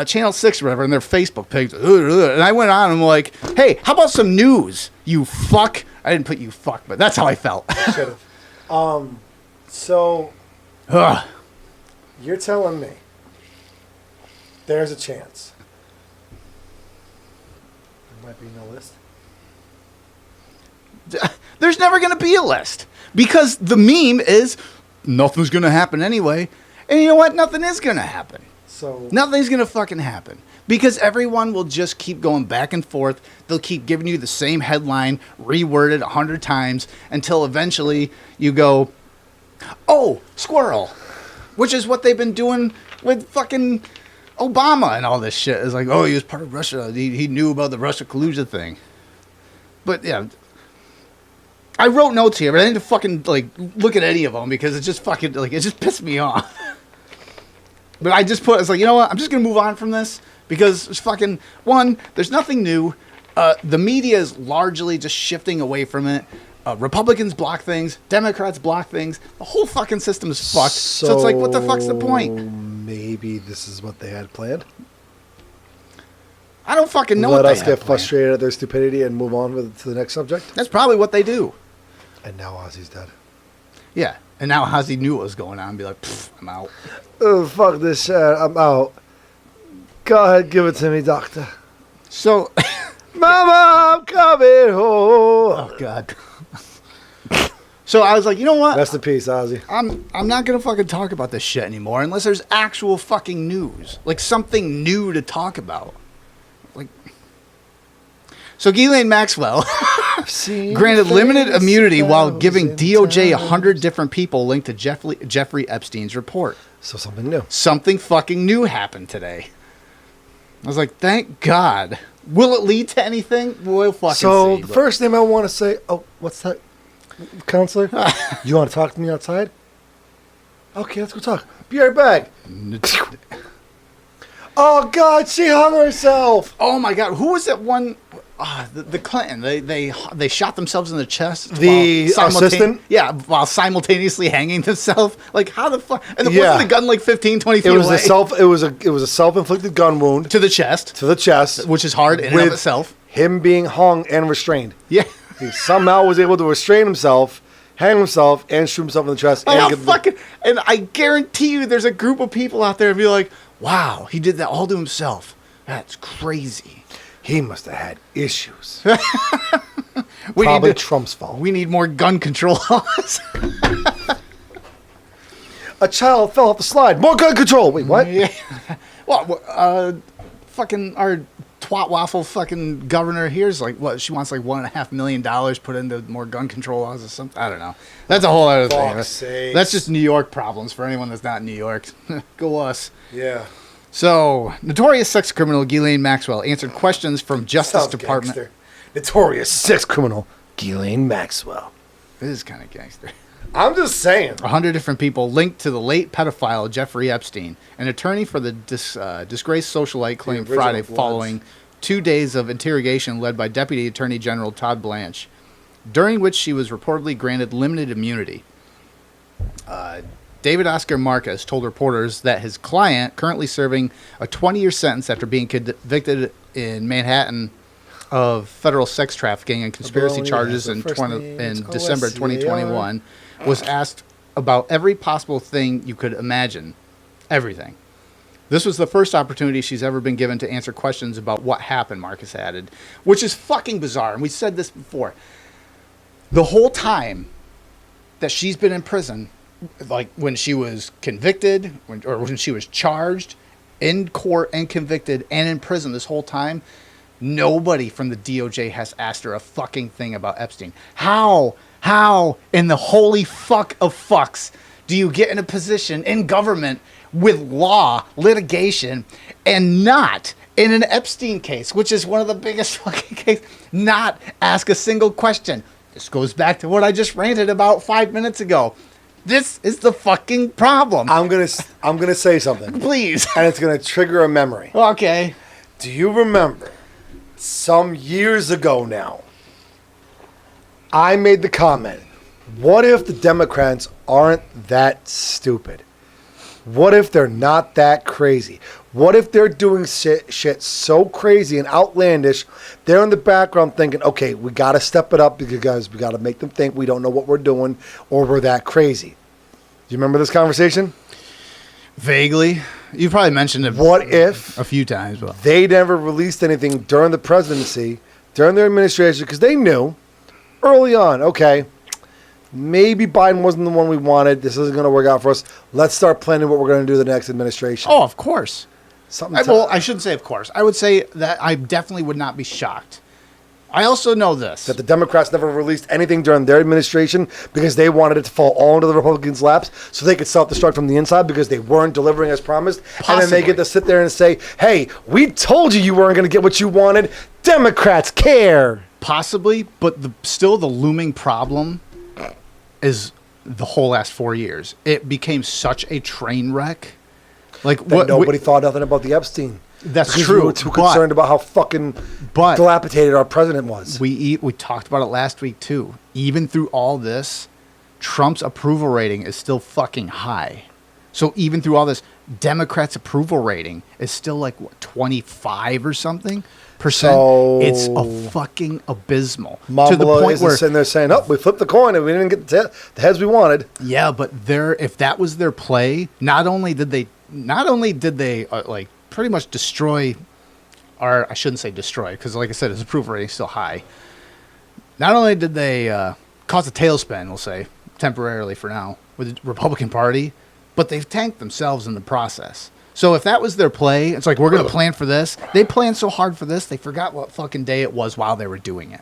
Channel 6 or whatever, and their Facebook page. And I went on and I'm like, hey, how about some news, you fuck? I didn't put you fuck, but that's how I felt. Should have. So Ugh. you're telling me there's a chance there might be no list? There's never going to be a list because the meme is nothing's going to happen anyway. And you know what? Nothing is going to happen. So Nothing's going to fucking happen because everyone will just keep going back and forth. They'll keep giving you the same headline reworded 100 times until eventually you go, oh, squirrel, which is what they've been doing with fucking Obama and all this shit. It's like, oh, he was part of Russia. He knew about the Russia-Collusion thing. But yeah, I wrote notes here, but I didn't fucking like look at any of them because it just fucking like it just pissed me off. But I just put, it's like, you know what? I'm just gonna move on from this because it's fucking one. There's nothing new. The media is largely just shifting away from it. Republicans block things. Democrats block things. The whole fucking system is fucked. So it's like, what the fuck's the point? Maybe this is what they had planned. I don't fucking know. Let what us they get have frustrated at their stupidity and move on to the next subject. planned. That's probably what they do. And now Ozzy's dead. Yeah. And now Ozzy knew what was going on and be like, I'm out. Oh, fuck this shit. I'm out. Go ahead, give it to me, doctor. So, Mama, I'm coming home. oh God. So I was like, you know what? Rest in peace, Ozzy. I'm not gonna fucking talk about this shit anymore unless there's actual fucking news, like something new to talk about. Like, so Ghislaine Maxwell granted limited immunity while giving DOJ 100 different people linked to Jeffrey Epstein's report. So something new. Something fucking new happened today. I was like, thank God. Will it lead to anything? We'll fucking see. So the first name I want to say, oh, what's that, counselor? You want to talk to me outside? Okay, let's go talk. Be right back. Oh God, she hung herself. Oh my God, who was that one? The Clinton. They shot themselves in the chest. The assistant? Yeah, while simultaneously hanging themselves. Like how the fuck? And Yeah. wasn't the gun like 15, 20 feet It was away? It was a self-inflicted gun wound To the chest, to the chest, which is hard in and of with itself. him being hung and restrained. Yeah. He somehow was able to restrain himself, hang himself, and shoot himself in the chest. Like, And how get the- fucking, and I guarantee you there's a group of people out there and be like, wow, he did that all to himself. That's crazy. he must have had issues. We Probably need to, Trump's fault. we need more gun control laws. A child fell off the slide. More gun control. Wait, what? Yeah. Well, fucking our twat waffle fucking governor here's like what she wants like $1.5 million put into more gun control laws or something. I don't know. That's a whole other thing. Fuck's sakes. That's just New York problems for anyone that's not in New York. Go us. Yeah. So, notorious sex criminal Ghislaine Maxwell answered questions from Justice Sounds Department. gangster. Notorious sex criminal Ghislaine Maxwell. This is kind of gangster. I'm just saying. 100 different people linked to the late pedophile Jeffrey Epstein. An attorney for the disgraced socialite claimed original Friday Bloods. following 2 days of interrogation led by Deputy Attorney General Todd Blanche, during which she was reportedly granted limited immunity. David Oscar Marquez told reporters that his client, currently serving a 20-year sentence after being convicted in Manhattan of federal sex trafficking and conspiracy Bologna charges has in, a first name, it's December OSCAR. 2021, was asked about every possible thing you could imagine. Everything. This was the first opportunity she's ever been given to answer questions about what happened, Marcus added, which is fucking bizarre. And we said this before. The whole time that she's been in prison, like when she was convicted, when she was charged, in court and convicted and in prison this whole time, nobody from the DOJ has asked her a fucking thing about Epstein. How in the holy fuck of fucks do you get in a position in government with law, litigation, and not in an Epstein case, which is one of the biggest fucking cases, not ask a single question? This goes back to what I just ranted about 5 minutes ago. This is the fucking problem. I'm gonna say something, Please. and it's gonna trigger a memory. Okay. Do you remember some years ago now? I made the comment, what if the Democrats aren't that stupid? What if they're not that crazy? What if they're doing shit so crazy and outlandish, they're in the background thinking, okay, we got to step it up because we got to make them think we don't know what we're doing or we're that crazy. Do you remember this conversation? Vaguely. You probably mentioned it What if a few times. But they never released anything during the presidency, during their administration, because they knew early on, okay, maybe Biden wasn't the one we wanted. This isn't going to work out for us. Let's start planning what we're going to do the next administration. Oh, of course. Well, I shouldn't say of course. I would say that I definitely would not be shocked. I also know this. That the Democrats never released anything during their administration because they wanted it to fall all into the Republicans' laps so they could self-destruct from the inside because they weren't delivering as promised. Possibly. And then they get to sit there and say, hey, we told you weren't going to get what you wanted. Democrats care. Possibly, but still the looming problem is the whole last 4 years. It became such a train wreck. Like what? Nobody thought nothing about the Epstein. That's because true. We were too concerned about how fucking dilapidated our president was. We talked about it last week too. Even through all this, Trump's approval rating is still fucking high. So even through all this, Democrats' approval rating is still like what, 25 or something percent. So it's a fucking abysmal. Mambala to the point where sitting there saying, "Oh, we flipped the coin and we didn't get the heads we wanted." Yeah, but if that was their play, not only did they like pretty much destroy, or I shouldn't say destroy, because like I said, his approval rating is still high. Not only did they cause a tailspin, we'll say temporarily for now, with the Republican Party, but they've tanked themselves in the process. So if that was their play, it's like, we're going to plan for this. They planned so hard for this, they forgot what fucking day it was while they were doing it.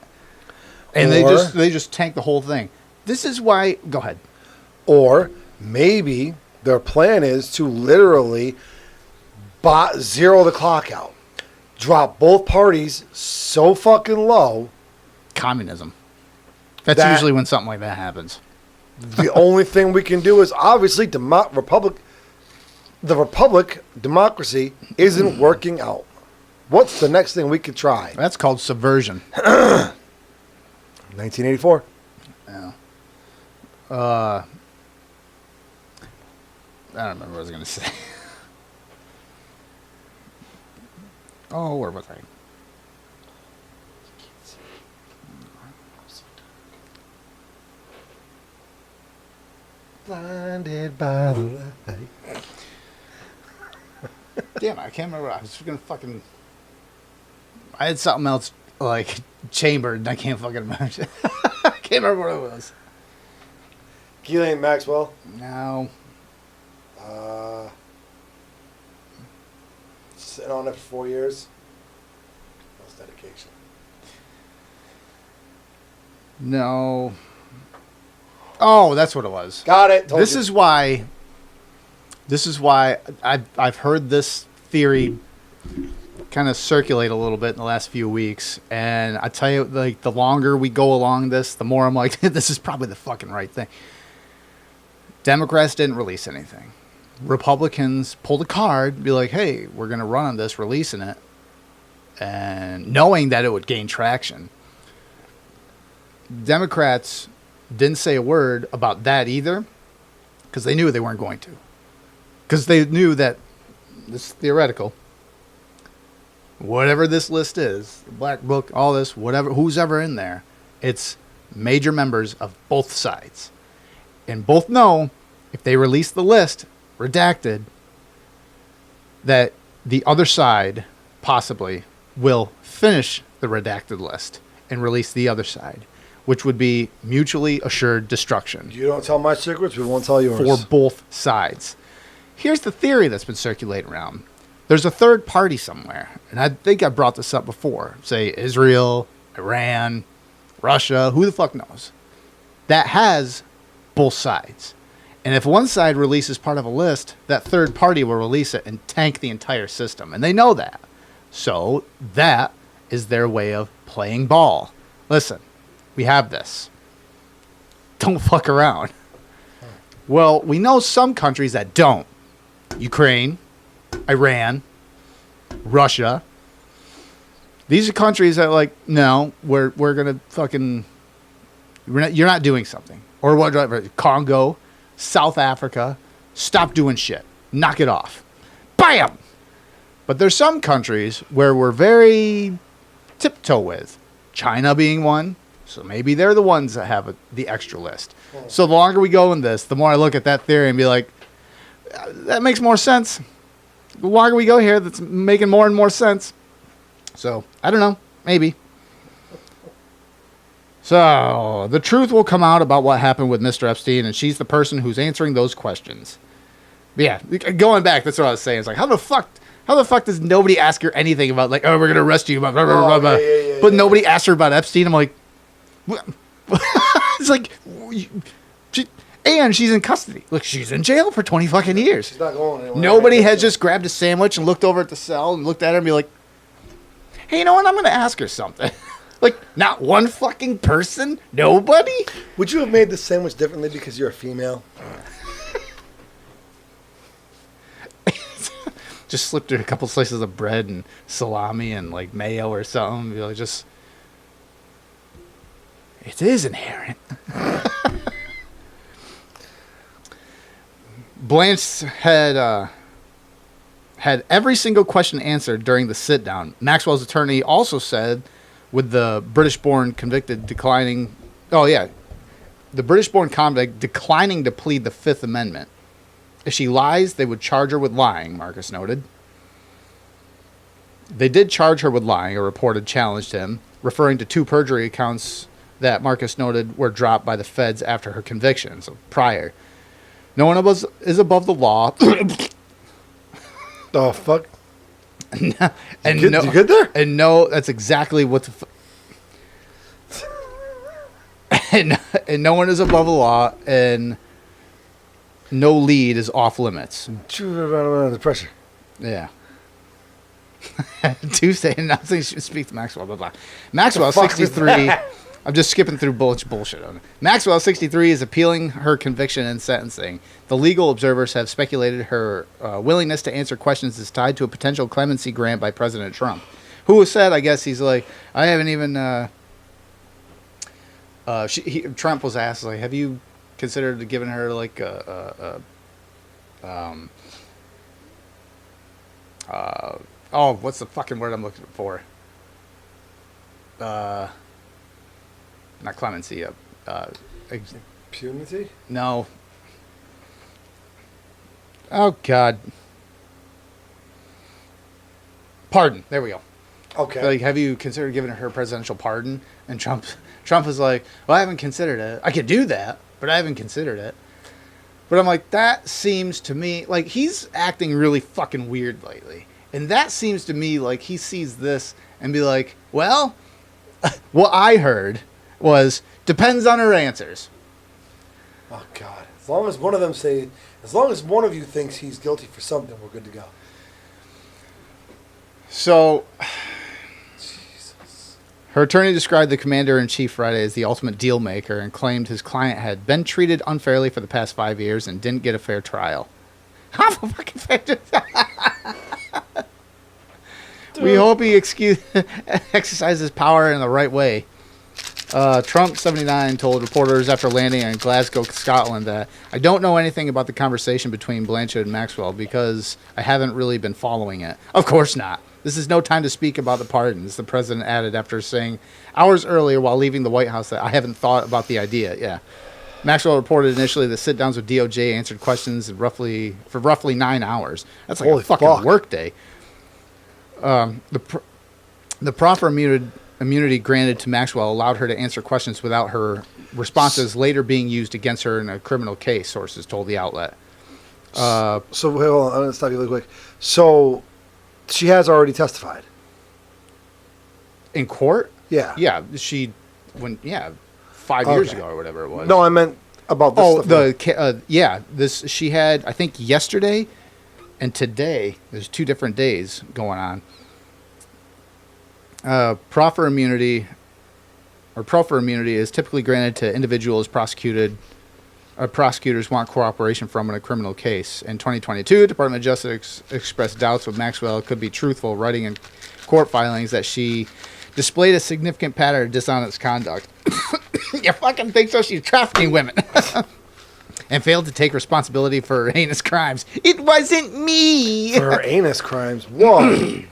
And they just tanked the whole thing. This is why, go ahead. Or maybe their plan is to literally zero the clock out. Drop both parties so fucking low. Communism. That's usually when something like that happens. The only thing we can do is obviously the Republic democracy isn't working out. What's the next thing we could try? That's called subversion. 1984. Yeah. I don't remember what I was going to say. Oh, where was I? Blinded by the light. Damn, I can't remember. I was going to fucking... I had something else, like, chambered, and I can't fucking remember. I can't remember what it was. Ghislaine Maxwell. No. Sitting on it for 4 years. That's dedication. No. Oh, that's what it was. Got it. This is why I've heard this theory kind of circulate a little bit in the last few weeks, and I tell you, like, the longer we go along this, the more I'm like, this is probably the fucking right thing. Democrats didn't release anything. Republicans pulled a card, be like, hey, we're going to run on this, releasing it, and knowing that it would gain traction. Democrats didn't say a word about that either, because they knew they weren't going to. Because they knew that, this is theoretical, whatever this list is, the black book, all this, whatever, who's ever in there, it's major members of both sides. And both know, if they release the list, redacted, that the other side possibly will finish the redacted list and release the other side, which would be mutually assured destruction. You don't tell my secrets, we won't tell yours. For both sides. Here's the theory that's been circulating around. There's a third party somewhere, and I think I brought this up before. Say Israel, Iran, Russia, who the fuck knows, that has both sides. And if one side releases part of a list, that third party will release it and tank the entire system. And they know that. So that is their way of playing ball. Listen, we have this. Don't fuck around. Well, we know some countries that don't. Ukraine, Iran, Russia. These are countries that are like, no, we're going to fucking... You're not doing something. Or whatever. Congo, South Africa, stop doing shit. knock it off. Bam! But there's some countries where we're very tiptoe with. China being one. So maybe they're the ones that have the extra list. So the longer we go in this, the more I look at that theory and be like, that makes more sense. The longer we go here, that's making more and more sense. So, I don't know. Maybe. So, the truth will come out about what happened with Mr. Epstein, and she's the person who's answering those questions. But yeah, going back, that's what I was saying. It's like, how the fuck does nobody ask her anything about, like, oh, we're going to arrest you, blah, blah, blah, blah. But nobody asked her about Epstein. I'm like, what? It's like, and she's in custody. Look, she's in jail for 20 fucking years. She's not going anywhere. Nobody had just grabbed a sandwich and looked over at the cell and looked at her and be like, hey, you know what? I'm going to ask her something. Like, not one fucking person? Nobody? Would you have made the sandwich differently because you're a female? Just slipped her a couple slices of bread and salami and, like, mayo or something. You know, just... It is inherent. Blanche had every single question answered during the sit-down. Maxwell's attorney also said, with the British-born convicted declining... Oh, yeah. The British-born convict declining to plead the Fifth Amendment. If she lies, they would charge her with lying, Marcus noted. They did charge her with lying, a reporter challenged him, referring to 2 perjury accounts that Marcus noted were dropped by the feds after her conviction, so prior. No one is above the law. Oh, fuck. And you good there? And no, that's exactly what the... and no one is above the law, and no lead is off limits. The pressure. Yeah. Tuesday, nothing should speak to Maxwell, blah, blah. Maxwell, 63... I'm just skipping through bullshit on it. Maxwell, 63, is appealing her conviction and sentencing. The legal observers have speculated her willingness to answer questions is tied to a potential clemency grant by President Trump, who has said, I guess, he's like, I haven't even... Trump was asked, like, have you considered giving her, like, what's the fucking word I'm looking for? Not clemency. Punity? No. Oh, God. Pardon. There we go. Okay. Like, have you considered giving her presidential pardon? And Trump is like, well, I haven't considered it. I could do that, but I haven't considered it. But I'm like, that seems to me like he's acting really fucking weird lately. And that seems to me like he sees this and be like, well, what I heard was depends on her answers. Oh, God. As long as one of you thinks he's guilty for something, we're good to go. So, Jesus. Her attorney described the commander-in-chief Friday as the ultimate deal maker and claimed his client had been treated unfairly for the past 5 years and didn't get a fair trial. How fucking fair? We hope he exercises power in the right way. Trump, 79, told reporters after landing in Glasgow, Scotland, that I don't know anything about the conversation between Blanchett and Maxwell because I haven't really been following it. Of course not. This is no time to speak about the pardons, the president added after saying hours earlier while leaving the White House that I haven't thought about the idea. Yeah. Maxwell reported initially that sit-downs with DOJ answered questions for roughly 9 hours. That's like Holy a fucking fuck. work day. The proffer immunity granted to Maxwell allowed her to answer questions without her responses later being used against her in a criminal case, sources told the outlet. So, wait, hold on. I'm going to stop you really quick. So, she has already testified. In court? Yeah. Yeah, 5 years ago or whatever it was. No, I meant about this stuff. She had, I think, yesterday and today. There's 2 different days going on. Proffer immunity is typically granted to individuals prosecutors want cooperation from in a criminal case. In 2022, Department of Justice expressed doubts of Maxwell could be truthful, writing in court filings that she displayed a significant pattern of dishonest conduct. You fucking think so? She's trafficking women. and failed to take responsibility for her heinous crimes. It wasn't me. For her anus crimes. Whoa.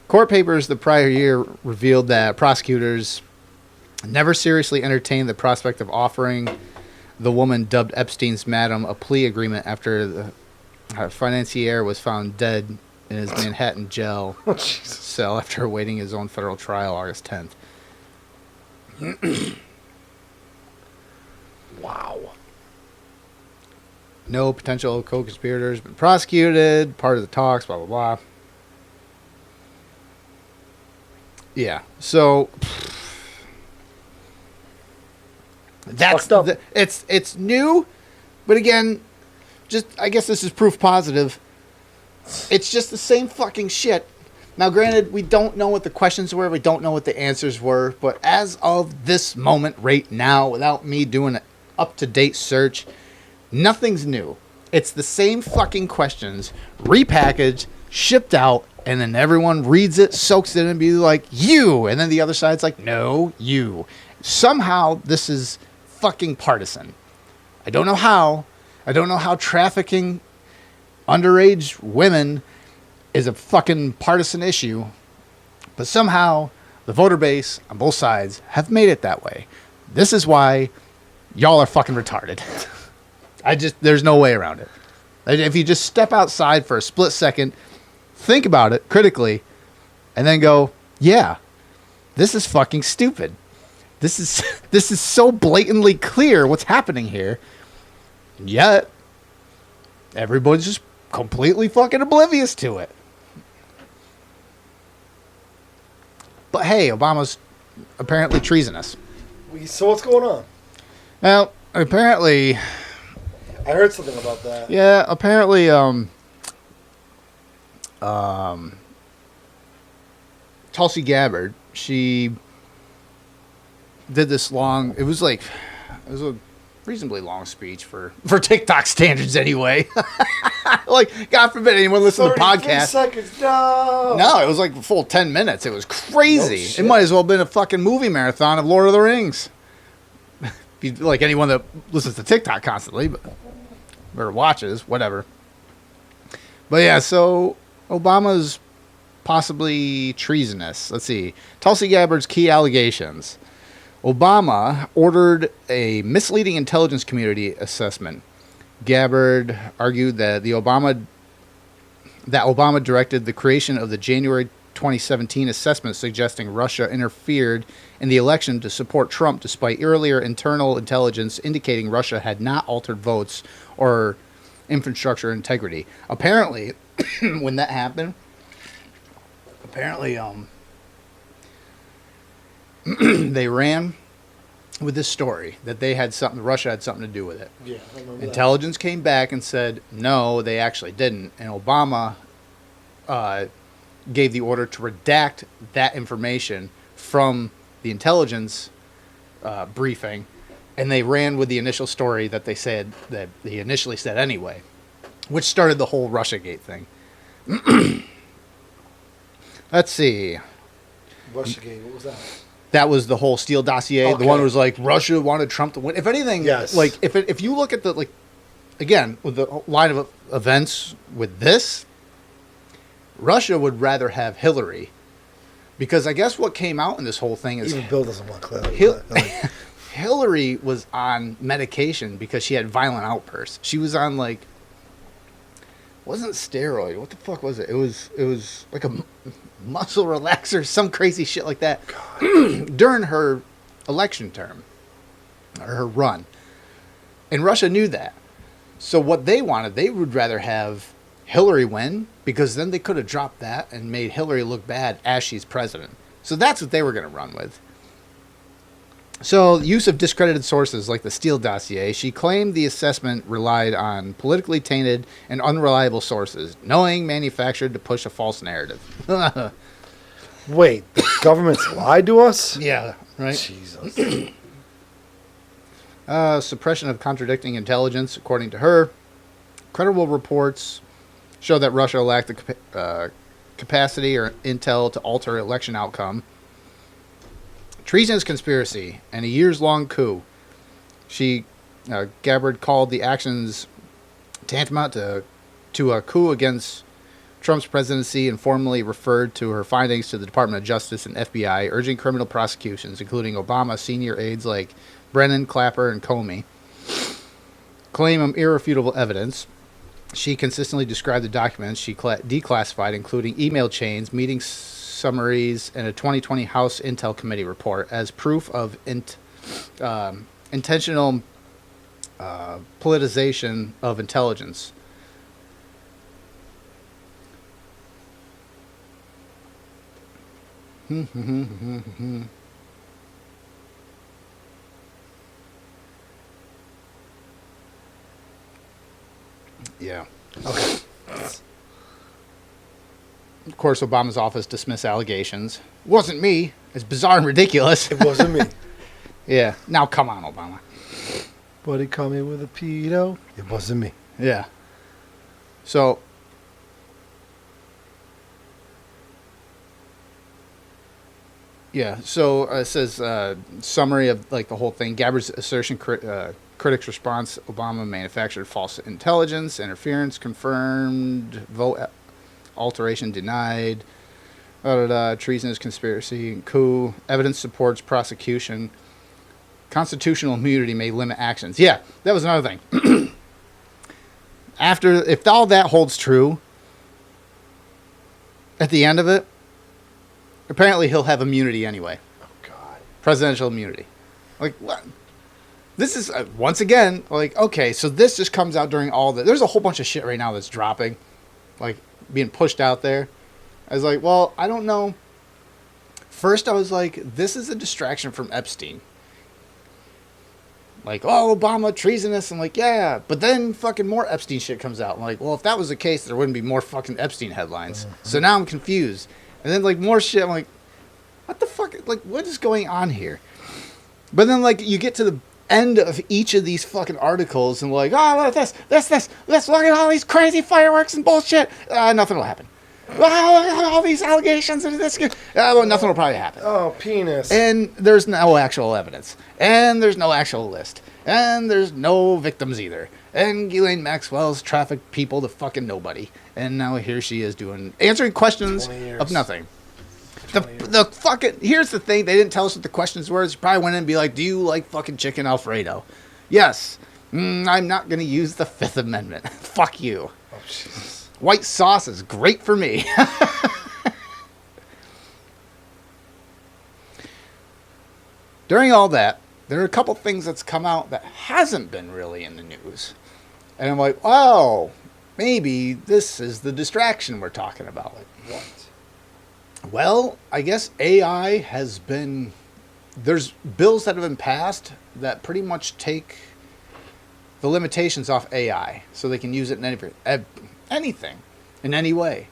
Court papers the prior year revealed that prosecutors never seriously entertained the prospect of offering the woman dubbed Epstein's Madam a plea agreement after the financier was found dead in his Manhattan jail cell after awaiting his own federal trial August 10th. Wow. No potential co-conspirators been prosecuted. Part of the talks, blah, blah, blah. Yeah, so that's it's new, but again, just I guess this is proof positive. It's just the same fucking shit. Now, granted, we don't know what the questions were, we don't know what the answers were, but as of this moment right now, without me doing an up-to-date search, nothing's new. It's the same fucking questions, repackaged, shipped out, and then everyone reads it, soaks it in, and be like, you. And then the other side's like, no, you. Somehow, this is fucking partisan. I don't know how. I don't know how trafficking underage women is a fucking partisan issue. But somehow, the voter base on both sides have made it that way. This is why y'all are fucking retarded. There's no way around it. If you just step outside for a split second, think about it critically, and then go, yeah, this is fucking stupid. This is so blatantly clear what's happening here. And yet, everybody's just completely fucking oblivious to it. But hey, Obama's apparently treasonous. So what's going on? Well, apparently, I heard something about that. yeah, apparently, Tulsi Gabbard, she did this long, it was a reasonably long speech for TikTok standards anyway. Like, God forbid anyone listen to the podcast. Seconds, no. No, it was like a full 10 minutes. It was crazy. It might as well have been a fucking movie marathon of Lord of the Rings. Like anyone that listens to TikTok constantly, or watches, whatever. But yeah, so Obama's possibly treasonous. Let's see. Tulsi Gabbard's key allegations. Obama ordered a misleading intelligence community assessment. Gabbard argued that Obama directed the creation of the January 2017 assessment suggesting Russia interfered in the election to support Trump despite earlier internal intelligence indicating Russia had not altered votes or infrastructure integrity. Apparently, when that happened, they ran with this story that Russia had something to do with it. Yeah, I remember Intelligence came back and said, no, they actually didn't. And Obama gave the order to redact that information from the intelligence briefing. And they ran with the initial story that they initially said anyway, which started the whole Russiagate thing. Let's see. Russiagate, what was that? That was the whole Steele dossier. Okay. The one was like Russia wanted Trump to win. If anything, yes. Like if you look at the again with the line of events with this, Russia would rather have Hillary, because I guess what came out in this whole thing is even Bill doesn't want clearly. Hillary was on medication because she had violent outbursts. She was on wasn't steroid. What the fuck was it? It was like a muscle relaxer, some crazy shit like that during her election term or her run. And Russia knew that. So what they wanted, they would rather have Hillary win, because then they could have dropped that and made Hillary look bad as she's president. So that's what they were going to run with. So, use of discredited sources like the Steele dossier, she claimed the assessment relied on politically tainted and unreliable sources, knowing manufactured to push a false narrative. Wait, the government's lied to us? Yeah, right? Jesus. Suppression of contradicting intelligence, according to her. Credible reports show that Russia lacked the capacity or intel to alter election outcome. Treasonous conspiracy and a years-long coup. She Gabbard called the actions tantamount to a coup against Trump's presidency and formally referred to her findings to the Department of Justice and FBI, urging criminal prosecutions, including Obama senior aides like Brennan, Clapper, and Comey. Claim of irrefutable evidence. She consistently described the documents she declassified, including email chains, meeting summaries, and a 2020 House Intel Committee report, as proof of intentional politicization of intelligence. Yeah. Okay. Of course, Obama's office dismissed allegations. Wasn't me. It's bizarre and ridiculous. It wasn't me. Yeah. Now, come on, Obama. But he caught me with a pedo. It wasn't me. Yeah. So, yeah. So it says summary of like the whole thing. Gabbard's assertion, critics' response: Obama manufactured false intelligence, interference confirmed, vote alteration denied, treasonous conspiracy, coup. Evidence supports prosecution. Constitutional immunity may limit actions. Yeah, that was another thing. If all that holds true, at the end of it, apparently he'll have immunity anyway. Oh, God. Presidential immunity. Like, what? This is, once again, like, okay, so this just comes out during all the... There's a whole bunch of shit right now that's dropping, like, being pushed out there. I was like, well, I don't know. First, I was like, this is a distraction from Epstein. Like, oh, Obama, treasonous. I'm like, yeah. But then fucking more Epstein shit comes out. I'm like, well, if that was the case, there wouldn't be more fucking Epstein headlines. So now I'm confused. And then, like, more shit. I'm like, what the fuck? Like, what is going on here? But then, like, you get to the end of each of these fucking articles and like, oh, let's look at all these crazy fireworks and bullshit. Nothing will happen. All these allegations and this. Well, nothing will probably happen. Oh, penis. And there's no actual evidence. And there's no actual list. And there's no victims either. And Ghislaine Maxwell's trafficked people to fucking nobody. And now here she is answering questions of nothing. The fucking, here's the thing, they didn't tell us what the questions were. She probably went in and be like, do you like fucking chicken Alfredo? Yes. I'm not going to use the Fifth Amendment. Fuck you. Oh, Jesus. White sauce is great for me. During all that, there are a couple things that's come out that hasn't been really in the news. And I'm like, oh, maybe this is the distraction we're talking about. Like what? Well, I guess AI has been... There's bills that have been passed that pretty much take the limitations off AI so they can use it in anything, in any way.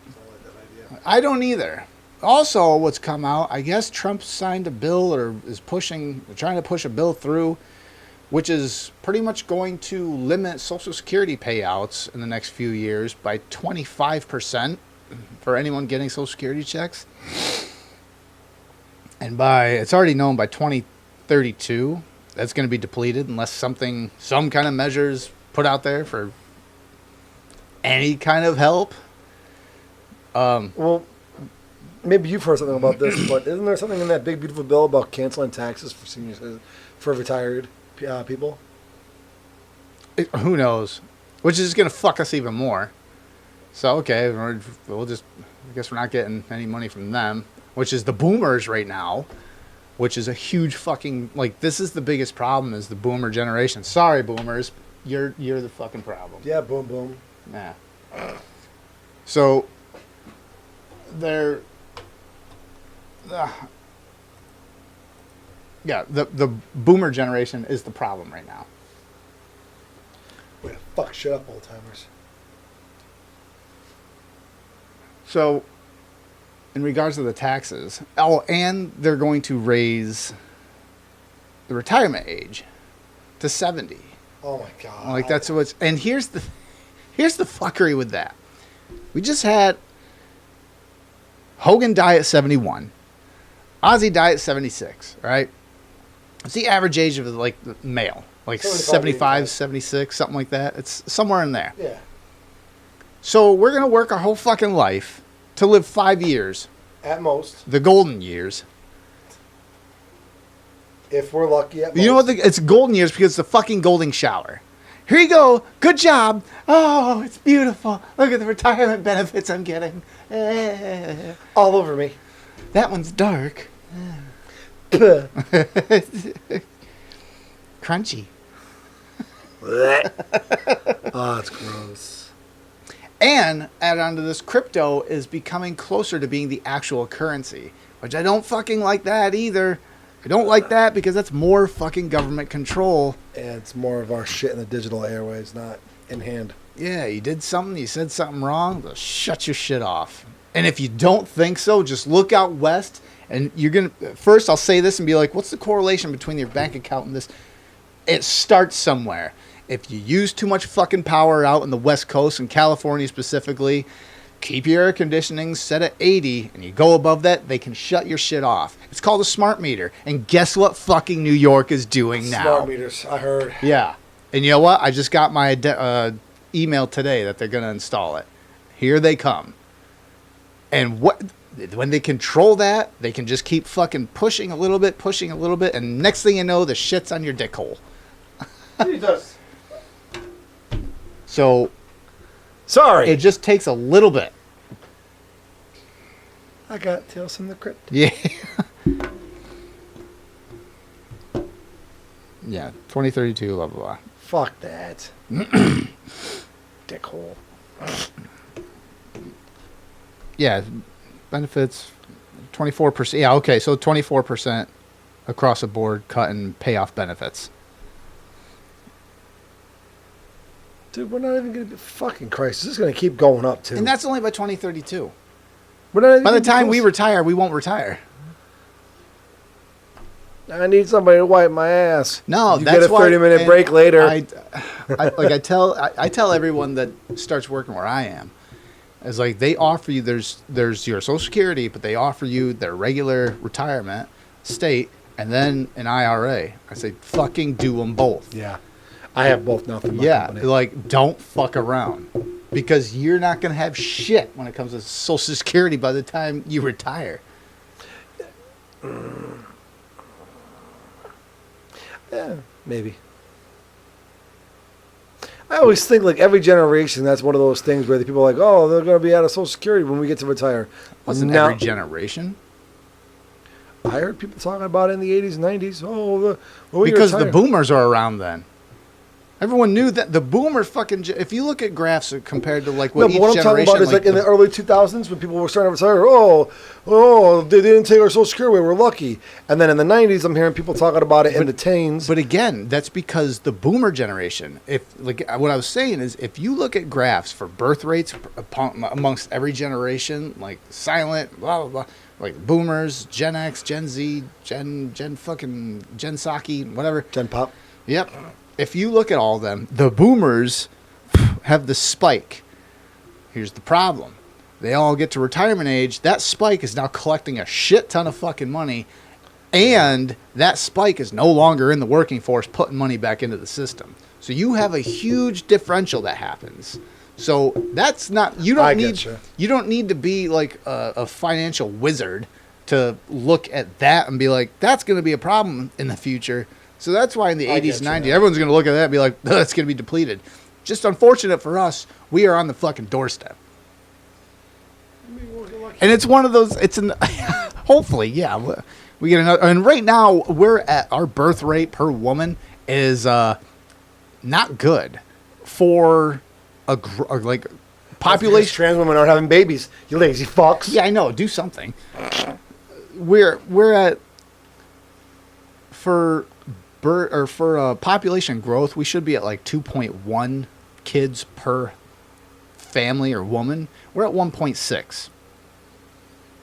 I don't like that idea. I don't either. Also, what's come out, I guess Trump signed a bill or is trying to push a bill through, which is pretty much going to limit Social Security payouts in the next few years by 25% for anyone getting Social Security checks. And it's already known by 2032, that's going to be depleted unless some kind of measures put out there for any kind of help. Well, maybe you've heard something about this, but isn't there something in that big, beautiful bill about canceling taxes for seniors, for retired people? Who knows? Which is going to fuck us even more. So, okay, I guess we're not getting any money from them, which is the boomers right now, which is a huge fucking, like, this is the biggest problem is the boomer generation. Sorry, boomers. You're the fucking problem. Yeah, boom, boom. Yeah. So, they're... the boomer generation is the problem right now. Way to fuck shit up, old timers. So, in regards to the taxes, and they're going to raise the retirement age to 70. Oh my god! Like that's what's. And here's the fuckery with that. We just had Hogan die at 71. Ozzy died at 76, right? It's the average age of like the male, like 75, 76, something like that. It's somewhere in there. Yeah. So we're going to work our whole fucking life to live 5 years. At most. The golden years. If we're lucky at most. You know what? It's golden years because it's the fucking golden shower. Here you go. Good job. Oh, it's beautiful. Look at the retirement benefits I'm getting. All over me. That one's dark. Crunchy. Oh, it's gross. And add on to this, crypto is becoming closer to being the actual currency, which I don't fucking like that either. I don't like that because that's more fucking government control. And it's more of our shit in the digital airways, not in hand. Yeah, you did something, you said something wrong, they'll shut your shit off. And if you don't think so, just look out west, and you're going to... First, I'll say this and be like, what's the correlation between your bank account and this? It starts somewhere. If you use too much fucking power out in the West Coast, and California specifically, keep your air conditioning set at 80, and you go above that, they can shut your shit off. It's called a smart meter. And guess what fucking New York is doing now? Smart meters, I heard. Yeah. And you know what? I just got my email today that they're going to install it. Here they come. And when they control that, they can just keep fucking pushing a little bit, and next thing you know, the shit's on your dick hole. Jesus. So... Sorry. It just takes a little bit. I got Tales from the Crypt. Yeah. Yeah, 2032, blah, blah, blah. Fuck that. Dickhole. Yeah, benefits, 24%. Yeah, okay, so 24% across the board cut in payoff benefits. Dude, we're not even going to be... Fucking Christ. This is going to keep going up, too. And that's only by 2032. We're not even By the gonna be time we close. retire, we won't retire. I need somebody to wipe my ass. No, you that's get a why... 30-minute break later. I tell everyone that starts working where I am, is like they offer you, there's your Social Security, but they offer you their regular retirement, state, and then an IRA. I say, fucking do them both. Yeah. I have both now through my Yeah, company. like, don't fuck around. Because you're not going to have shit when it comes to Social Security by the time you retire. Yeah, maybe. I always think, like, every generation, that's one of those things where the people are like, oh, they're going to be out of Social Security when we get to retire. Wasn't Now- every generation? I heard people talking about it in the 80s and 90s. Oh, when Because you the retire. boomers are around then. Everyone knew that the boomer fucking... If you look at graphs compared to like No, what but each what I'm talking generation... about is like in the early 2000s when people were starting to retire. Oh, they didn't take our Social Security away. We're lucky. And then in the 90s, I'm hearing people talking about it in the teens. But again, that's because the boomer generation, if like what I was saying is, if you look at graphs for birth rates amongst every generation, like silent, blah, blah, blah, like boomers, Gen X, Gen Z, Gen Saki, whatever. Gen Pop. Yep. If you look at all of them, the boomers have the spike. Here's the problem. They all get to retirement age. That spike is now collecting a shit ton of fucking money. And that spike is no longer in the working force putting money back into the system. So you have a huge differential that happens. So that's not... You don't need to be like a financial wizard to look at that and be like, that's going to be a problem in the future. So that's why in the 80s, 90s, everyone's going to look at that and be like, that's going to be depleted. Just unfortunate for us, we are on the fucking doorstep. And it's one of those, hopefully, yeah. We get another, and right now, we're at, our birth rate per woman is not good for like population. Trans women aren't having babies. You lazy fucks. Yeah, I know. Do something. We're at, for population growth, we should be at like 2.1 kids per family or woman. We're at 1.6.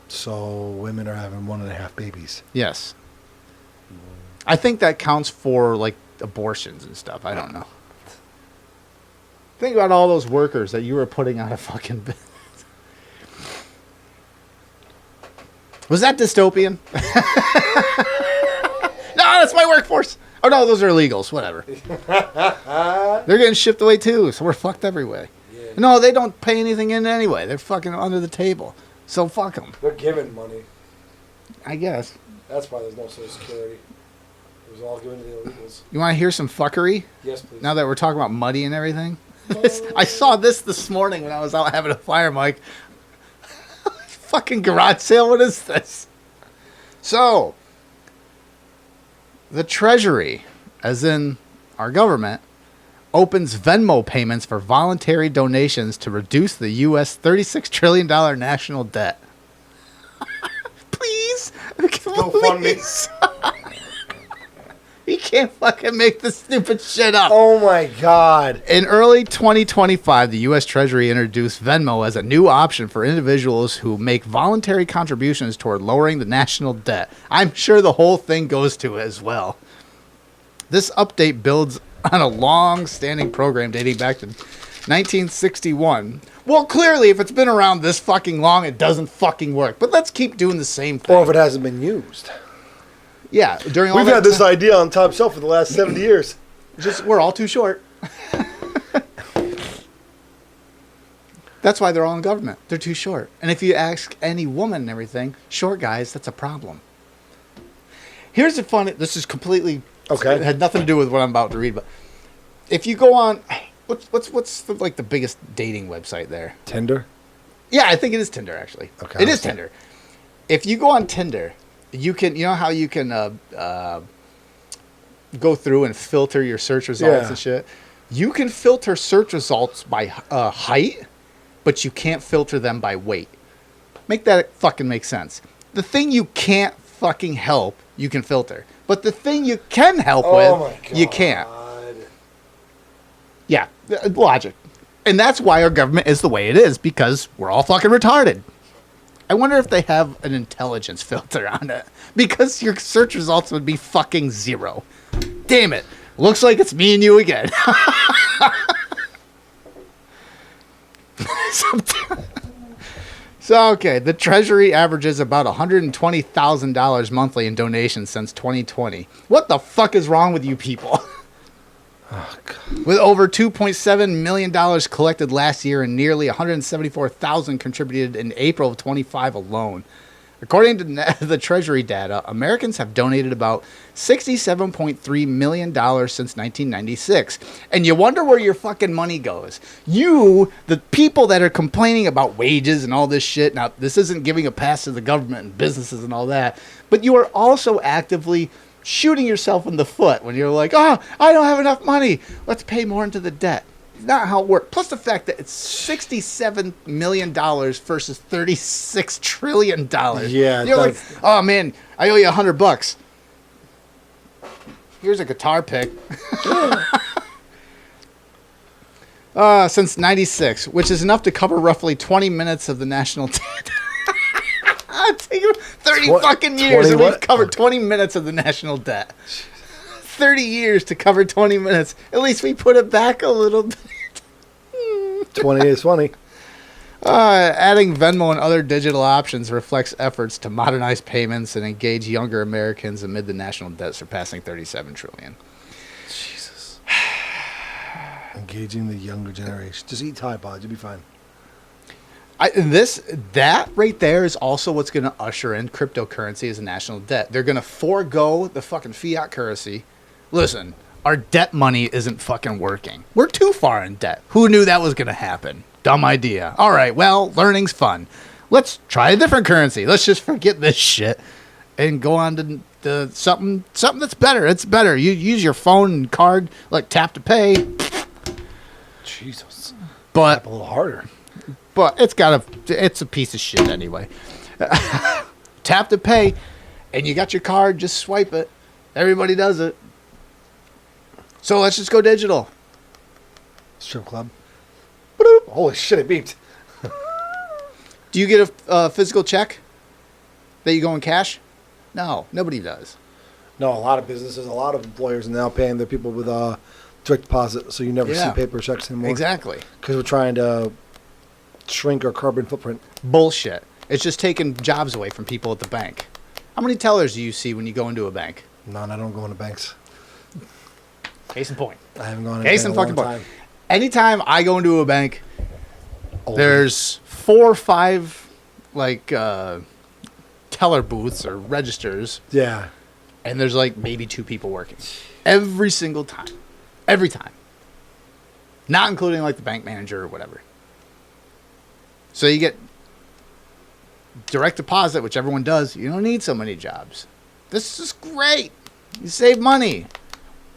So women are having 1.5 babies. Yes. I think that counts for like abortions and stuff. I don't know. Think about all those workers that you were putting out of fucking business. Was that dystopian? No, it's my workforce. Oh, no, those are illegals. Whatever. They're getting shipped away, too, so we're fucked every way. Yeah. No, they don't pay anything in anyway. They're fucking under the table. So fuck them. They're giving money. I guess. That's why there's no Social Security. It was all given to the illegals. You want to hear some fuckery? Yes, please. Now that we're talking about money and everything? I saw this morning when I was out having a fire, Mike. Fucking garage sale. What is this? So, the Treasury, as in our government, opens Venmo payments for voluntary donations to reduce the U.S. $36 trillion national debt. Please. GoFundMe. You can't fucking make this stupid shit up. Oh my God. In early 2025, the U.S. Treasury introduced Venmo as a new option for individuals who make voluntary contributions toward lowering the national debt. I'm sure the whole thing goes to it as well. This update builds on a long-standing program dating back to 1961. Well, clearly, if it's been around this fucking long, it doesn't fucking work. But let's keep doing the same thing. Or if it hasn't been used. Yeah, during all We've that had this time- idea on top shelf for the last 70 years. Just we're all too short. That's why they're all in government. They're too short. And if you ask any woman and everything, short guys, that's a problem. Here's the funny. This is completely Okay. It had nothing to do with what I'm about to read, but if you go on, what's the, like the biggest dating website there? Tinder? Yeah, I think it is Tinder actually. Okay. It is Tinder. If you go on Tinder, you know how you can go through and filter your search results and shit. You can filter search results by height, but you can't filter them by weight. Make that fucking make sense. The thing you can't fucking help, you can filter. But the thing you can help with, you can't. Yeah, logic. And that's why our government is the way it is, because we're all fucking retarded. I wonder if they have an intelligence filter on it, because your search results would be fucking 0. Damn it. Looks like it's me and you again. So, okay, the Treasury averages about $120,000 monthly in donations since 2020. What the fuck is wrong with you people? Oh, God. With over $2.7 million collected last year and nearly $174,000 contributed in April of 25 alone. According to the Treasury data, Americans have donated about $67.3 million since 1996. And you wonder where your fucking money goes. You, the people that are complaining about wages and all this shit. Now, this isn't giving a pass to the government and businesses and all that. But you are also actively shooting yourself in the foot when you're like, oh, I don't have enough money. Let's pay more into the debt. Not how it works. Plus the fact that it's $67 million versus $36 trillion. Yeah. You're like, oh man, I owe you $100. Here's a guitar pick. Since 96, which is enough to cover roughly 20 minutes of the national debt. It's taken 30 fucking years and we've covered 20 minutes of the national debt. 30 years to cover 20 minutes. At least we put it back a little bit. 20 is funny. Adding Venmo and other digital options reflects efforts to modernize payments and engage younger Americans amid the national debt surpassing $37 trillion. Jesus. Engaging the younger generation. Just eat Tide Pods. You'll be fine. That right there is also what's going to usher in cryptocurrency as a national debt. They're going to forego the fucking fiat currency. Listen, our debt money isn't fucking working. We're too far in debt. Who knew that was going to happen? Dumb idea. All right, well, learning's fun. Let's try a different currency. Let's just forget this shit and go on to the something that's better. It's better. You use your phone and card, like tap to pay. Jesus. But Tap a little harder. But it's a piece of shit anyway. Tap to pay, and you got your card, just swipe it. Everybody does it. So let's just go digital. Strip club. Ba-doop. Holy shit, it beeped. Do you get a physical check that you go in cash? No, nobody does. No, a lot of businesses, a lot of employers are now paying their people with direct deposit, so you never see paper checks anymore. Exactly. Because we're trying to shrink our carbon footprint. Bullshit. It's just taking jobs away from people at the bank. How many tellers do you see when you go into a bank? No, I don't go into banks. Case in point. I haven't gone into Case bank in in a fucking long point. time. Anytime I go into a bank, Old. there's 4 or 5 like teller booths or registers, Yeah. and there's like maybe 2 people working every single time. Every time. Not including like the bank manager or whatever. So you get direct deposit, which everyone does. You don't need so many jobs. This is great. You save money.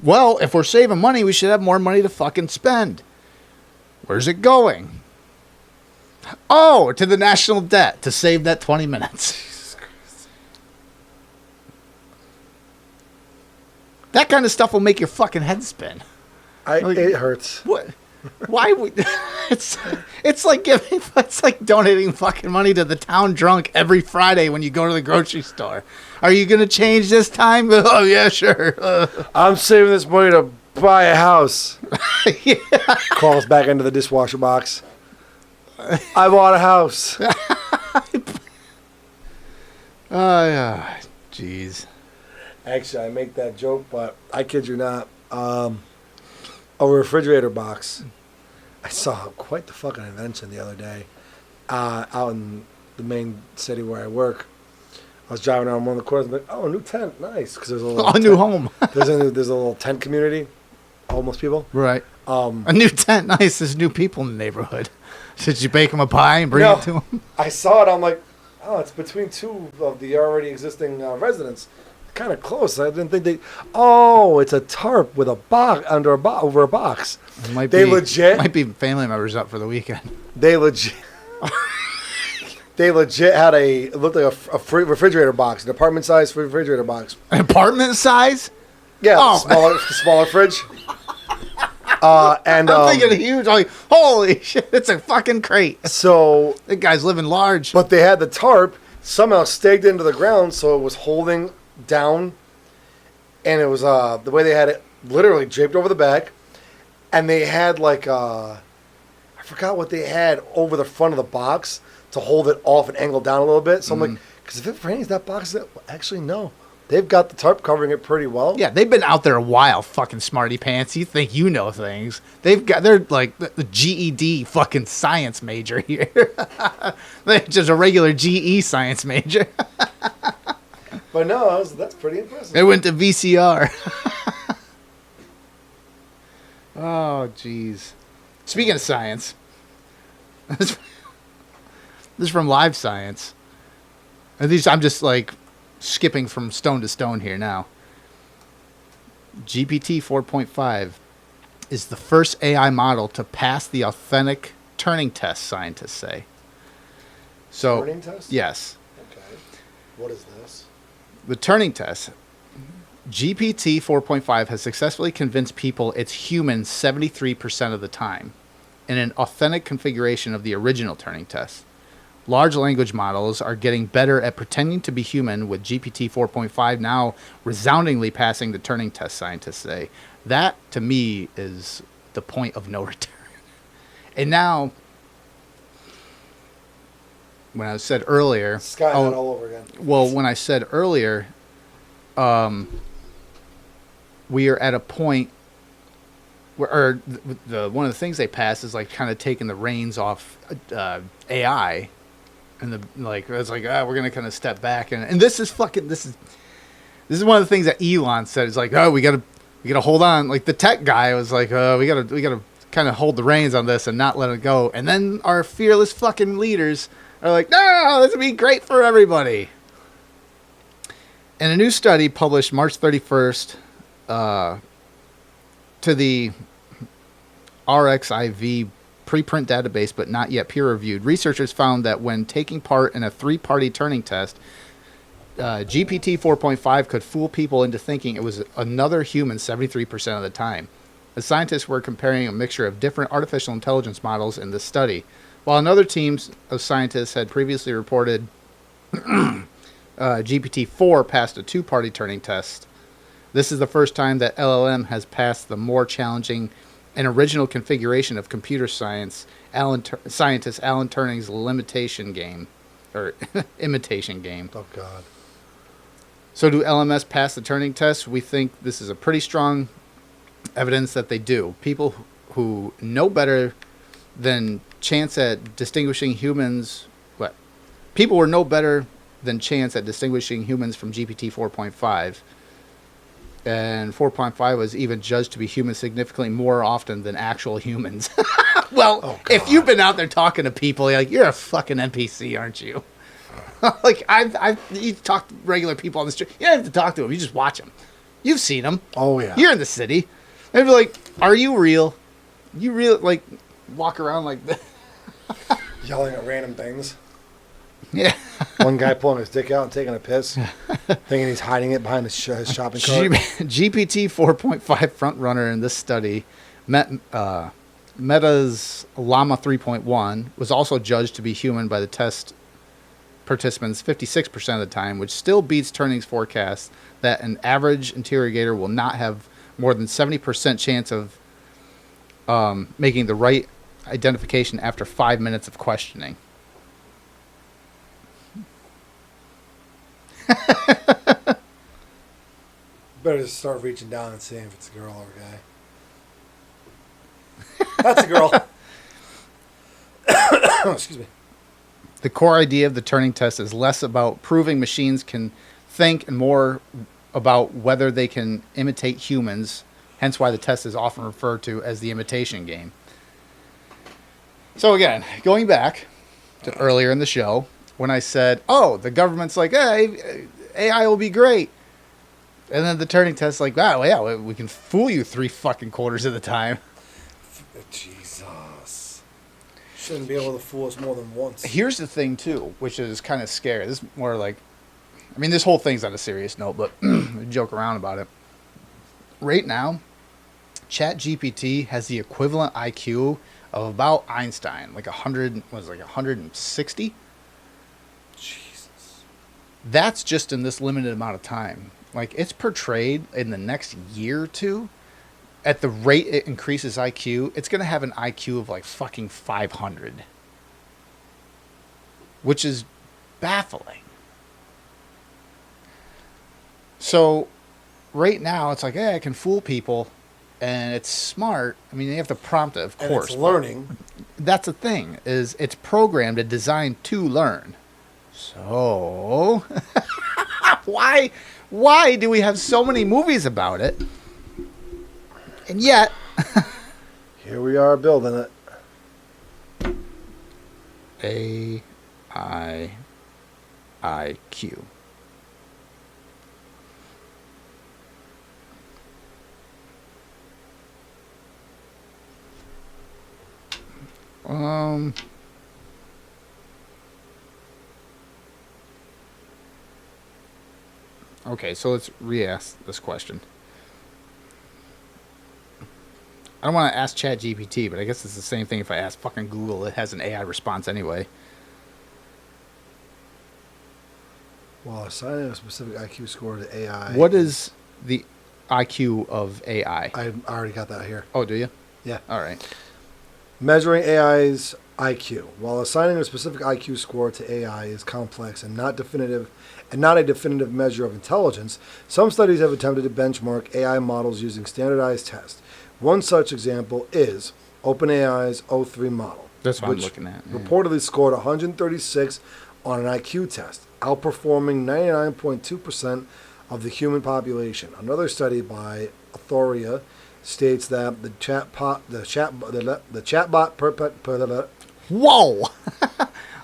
Well, if we're saving money, we should have more money to fucking spend. Where's it going? Oh, to the national debt to save that 20 minutes. Jesus Christ. That kind of stuff will make your fucking head spin. It hurts. What? Why would it's like donating fucking money to the town drunk every Friday when you go to the grocery store. Are you gonna change this time? Oh yeah, sure. I'm saving this money to buy a house. Yeah. Crawls back into the dishwasher box. I bought a house. Oh yeah, jeez. Actually, I make that joke, but I kid you not. A refrigerator box. I saw quite the fucking invention the other day out in the main city where I work. I was driving around one of the corners and like, oh, a new tent, nice. Because there's a little New home. there's a little tent community, homeless people. Right. A new tent, nice. There's new people in the neighborhood. Did you bake them a pie and bring it to them? I saw it. I'm like, oh, it's between 2 of the already existing residents. Kind of close. I didn't think they. Oh, it's a tarp with a box over a box. Might Legit be family members up for the weekend. They legit had it looked like a refrigerator box, an apartment size refrigerator box. An apartment size? Yeah, Oh. smaller fridge. And I'm thinking huge. I'm like, holy shit, it's a fucking crate. So That guy's living large. but they had the tarp somehow staked into the ground, so it was holding down, and it was the way they had it literally draped over the back, and they had like I forgot what they had over the front of the box to hold it off and angle down a little bit. So I'm like, because if it rains, that box actually no, they've got the tarp covering it pretty well. Yeah, they've been out there a while, fucking smarty pants. You think you know things. They're like the GED fucking science major here. They're just a regular GE science major. But no, that's pretty impressive. They went to VCR. Oh, jeez. Speaking of science, this is from Live Science. And I'm just like skipping from stone to stone here now. GPT 4.5 is the first AI model to pass the authentic Turing test, scientists say. So, Turing test? yes. Okay. What is this? The Turing test, GPT 4.5 has successfully convinced people it's human 73% of the time in an authentic configuration of the original Turing test. Large language models are getting better at pretending to be human, with GPT 4.5 now resoundingly passing the Turing test, scientists say. That, to me, is the point of no return. And now, when I said earlier... Skynet all over again. Well, when I said earlier, we are at a point where one of the things they passed is like kind of taking the reins off AI, and it's like we're gonna kind of step back, and this is one of the things that Elon said. It's like, oh, we gotta hold on. Like the tech guy was like, we gotta kind of hold the reins on this and not let it go. And then our fearless fucking leaders are like, no, this would be great for everybody. In a new study published March 31st to the RXIV preprint database, but not yet peer-reviewed, researchers found that when taking part in a 3-party Turing test, GPT 4.5 could fool people into thinking it was another human 73% of the time. The scientists were comparing a mixture of different artificial intelligence models in this study. While another team of scientists had previously reported GPT-4 passed a 2-party Turing test, this is the first time that LLM has passed the more challenging and original configuration of computer science scientist Alan Turing's imitation game. Oh God. So do LMS pass the Turing test? We think this is a pretty strong evidence that they do. People who know better than chance at distinguishing humans... What? People who know better than chance at distinguishing humans from GPT 4.5. And 4.5 was even judged to be human significantly more often than actual humans. Well, if you've been out there talking to people, you're a fucking NPC, aren't you? You talk to regular people on the street. You don't have to talk to them. You just watch them. You've seen them. Oh, yeah. You're in the city. They'd be like, are you real? You real, walk around like this. Yelling at random things. Yeah. One guy pulling his dick out and taking a piss, thinking he's hiding it behind his shopping cart. GPT 4.5 front runner in this study, Meta's Llama 3.1, was also judged to be human by the test participants 56% of the time, which still beats Turing's forecast that an average interrogator will not have more than 70% chance of making the right identification after 5 minutes of questioning. Better just start reaching down and seeing if it's a girl or a guy. That's a girl. Excuse me. The core idea of the Turing test is less about proving machines can think and more about whether they can imitate humans, hence why the test is often referred to as the imitation game. So again, going back to earlier in the show, when I said, oh, the government's like, hey, AI will be great. And then the Turing test's like, wow, yeah, we can fool you 3 fucking quarters of the time. Jesus. Shouldn't be able to fool us more than once. Here's the thing, too, which is kind of scary. This is more like, this whole thing's on a serious note, but we joke around about it. Right now, ChatGPT has the equivalent IQ of about Einstein, 160? Jesus. That's just in this limited amount of time. It's portrayed in the next year or two, at the rate it increases IQ, it's going to have an IQ of fucking 500. Which is baffling. So, right now, it's hey, I can fool people, and it's smart. You have to prompt it, of course. And it's learning. That's the thing, is it's programmed and designed to learn. So, why do we have so many movies about it? And yet... Here we are building it. AIIQ. Okay, so let's re-ask this question. I don't want to ask ChatGPT, but I guess it's the same thing if I ask fucking Google. It has an AI response anyway. Well, assigning a specific IQ score to AI. What is the IQ of AI? I already got that here. Oh, do you? Yeah. All right. Measuring AI's IQ. While assigning a specific IQ score to AI is complex and not a definitive measure of intelligence, some studies have attempted to benchmark AI models using standardized tests. One such example is OpenAI's O3 model. That's what I'm looking at. Yeah. Reportedly scored 136 on an IQ test, outperforming 99.2% of the human population. Another study by Authority states that the chatbot Whoa!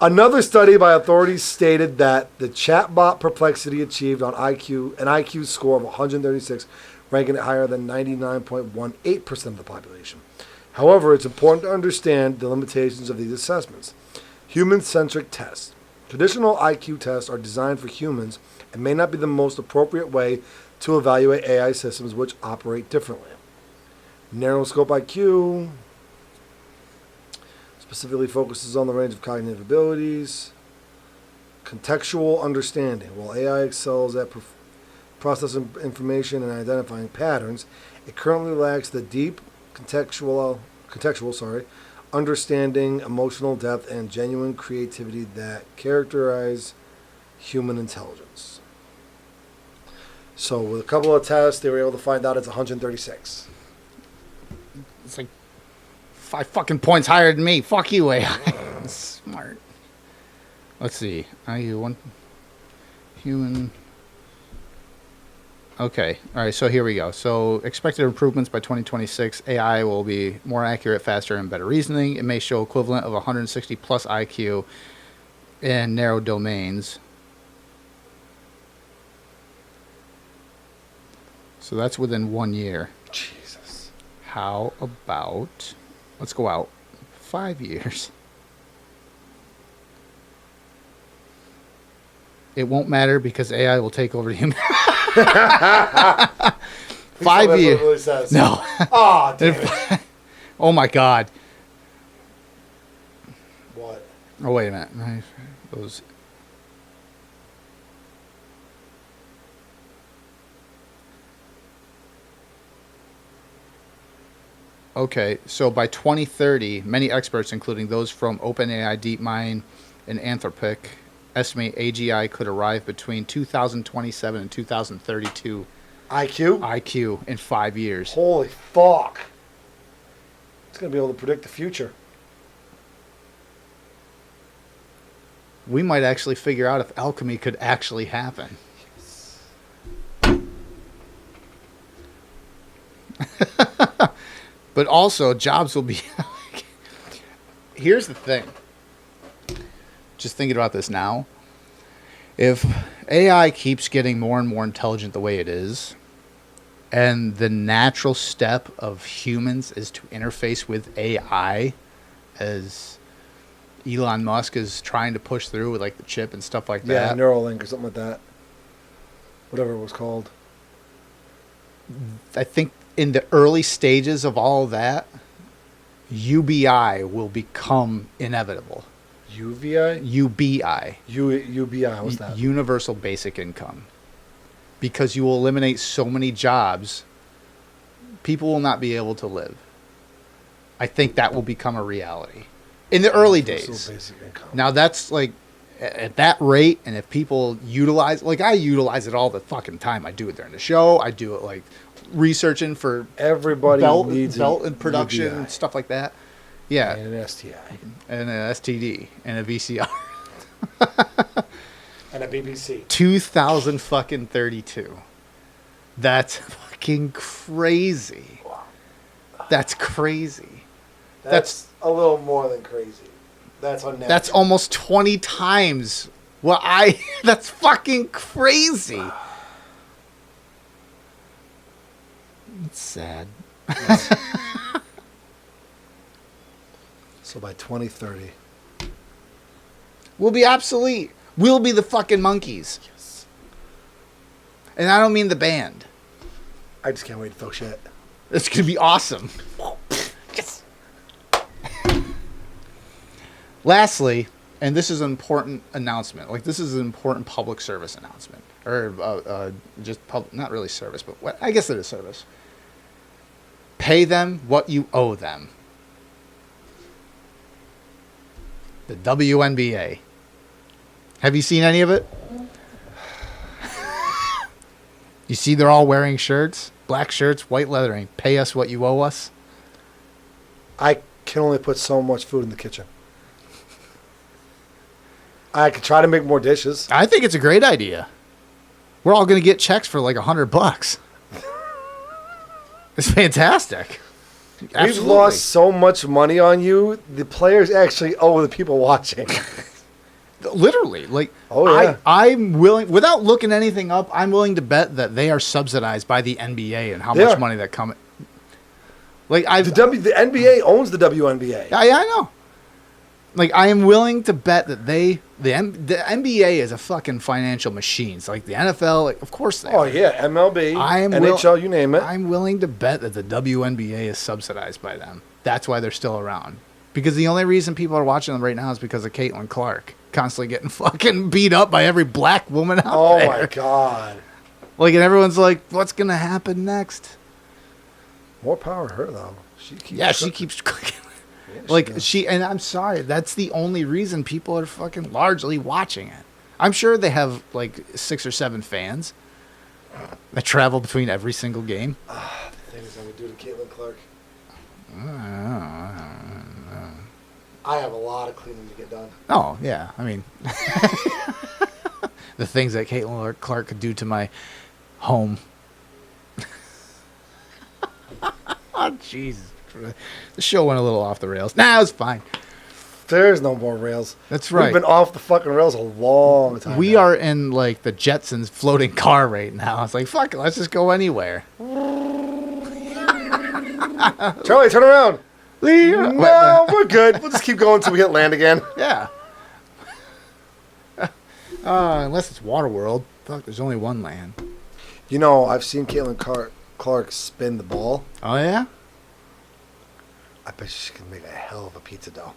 Another study by authorities stated that the chatbot Perplexity achieved an IQ score of 136, ranking it higher than 99.18% of the population. However, it's important to understand the limitations of these assessments. Human-centric tests. Traditional IQ tests are designed for humans and may not be the most appropriate way to evaluate AI systems which operate differently. Narrow scope IQ specifically focuses on the range of cognitive abilities. Contextual understanding. While AI excels at processing information and identifying patterns, it currently lacks the deep contextual understanding, emotional depth, and genuine creativity that characterize human intelligence. So with a couple of tests, they were able to find out it's 136. It's like 5 fucking points higher than me. Fuck you, AI. Smart. Let's see. IU one human. Okay. All right. So here we go. So expected improvements by 2026. AI will be more accurate, faster, and better reasoning. It may show equivalent of 160 plus IQ in narrow domains. So that's within 1 year. Jesus. How about, let's go out 5 years. It won't matter because AI will take over the human. 5 years. Really says. No. Oh, damn it. Oh my God. What? Oh wait a minute. Those. Okay, so by 2030, many experts, including those from OpenAI, DeepMind, and Anthropic, estimate AGI could arrive between 2027 and 2032 IQ in 5 years. Holy fuck. It's going to be able to predict the future. We might actually figure out if alchemy could actually happen. But also, jobs will be... Here's the thing. Just thinking about this now. If AI keeps getting more and more intelligent the way it is, and the natural step of humans is to interface with AI, as Elon Musk is trying to push through with like the chip and stuff like that. Yeah, Neuralink or something like that. Whatever it was called. I think in the early stages of all of that, UBI will become inevitable. UVI? UBI. UBI, what's that? Universal Basic Income. Because you will eliminate so many jobs, people will not be able to live. I think that will become a reality. In the early days. Basic income. Now that's like, at that rate, and if people utilize, like I utilize it all the fucking time. I do it during the show. I do it like researching for everybody needs belt and production UBI. and stuff like that. Yeah. And an STI. And an STD and a VCR. And a BBC. 2032. That's fucking crazy. That's crazy. That's a little more than crazy. That's unnatural. That's almost 20 times what I... That's fucking crazy. It's sad. So by 2030... we'll be obsolete. We'll be the fucking monkeys. Yes. And I don't mean the band. I just can't wait to throw shit. It's going to be awesome. Yes. Lastly, and this is an important announcement. Like, this is an important public service announcement. Or not really service, but I guess it is service. Pay them what you owe them. The WNBA. Have you seen any of it? You see they're all wearing shirts, black shirts, white lettering. Pay us what you owe us. I can only put so much food in the kitchen. I could try to make more dishes. I think it's a great idea. We're all going to get checks for like $100. It's fantastic. We've Absolutely. lost so much money on you. The players actually owe the people watching. Literally, like, Oh, yeah. I'm willing, without looking anything up, I'm willing to bet that they are subsidized by the NBA and how They much are. money that come. Like The NBA owns the WNBA. Yeah, I know. Like, I am willing to bet that the NBA is a fucking financial machine. It's like the NFL, like, of course they Oh are. yeah, MLB, I'm NHL, you name it. I'm willing to bet that the WNBA is subsidized by them. That's why they're still around. Because the only reason people are watching them right now is because of Caitlin Clark constantly getting fucking beat up by every black woman out Oh there. my god. Like, and everyone's like, what's going to happen next? More power to her though. She keeps She keeps clicking. Yeah, Like, does. and I'm sorry, that's the only reason people are fucking largely watching it. I'm sure they have like 6 or 7 fans, that travel between every single game. The things I would do to Caitlin Clark. I have a lot of cleaning to get done. Oh, yeah. I mean, the things that Caitlin Clark could do to my home. Oh, Jesus. The show went a little off the rails. Nah, it was fine. There's no more rails. That's right. We've been off the fucking rails a long time. We now. are in, like, the Jetsons floating car right now. It's like, fuck it, let's just go anywhere. Charlie, turn around. No, We're good. We'll just keep going until we hit land again. Yeah. Unless it's Waterworld. Fuck, there's only one land. You know, I've seen Caitlin Clark spin the ball. Oh, yeah? I bet she can make a hell of a pizza dough.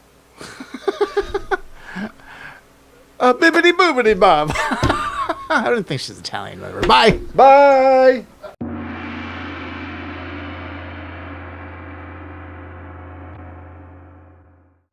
Bibbidi boobidi bob. I don't think she's Italian. Whatever. Bye. Bye.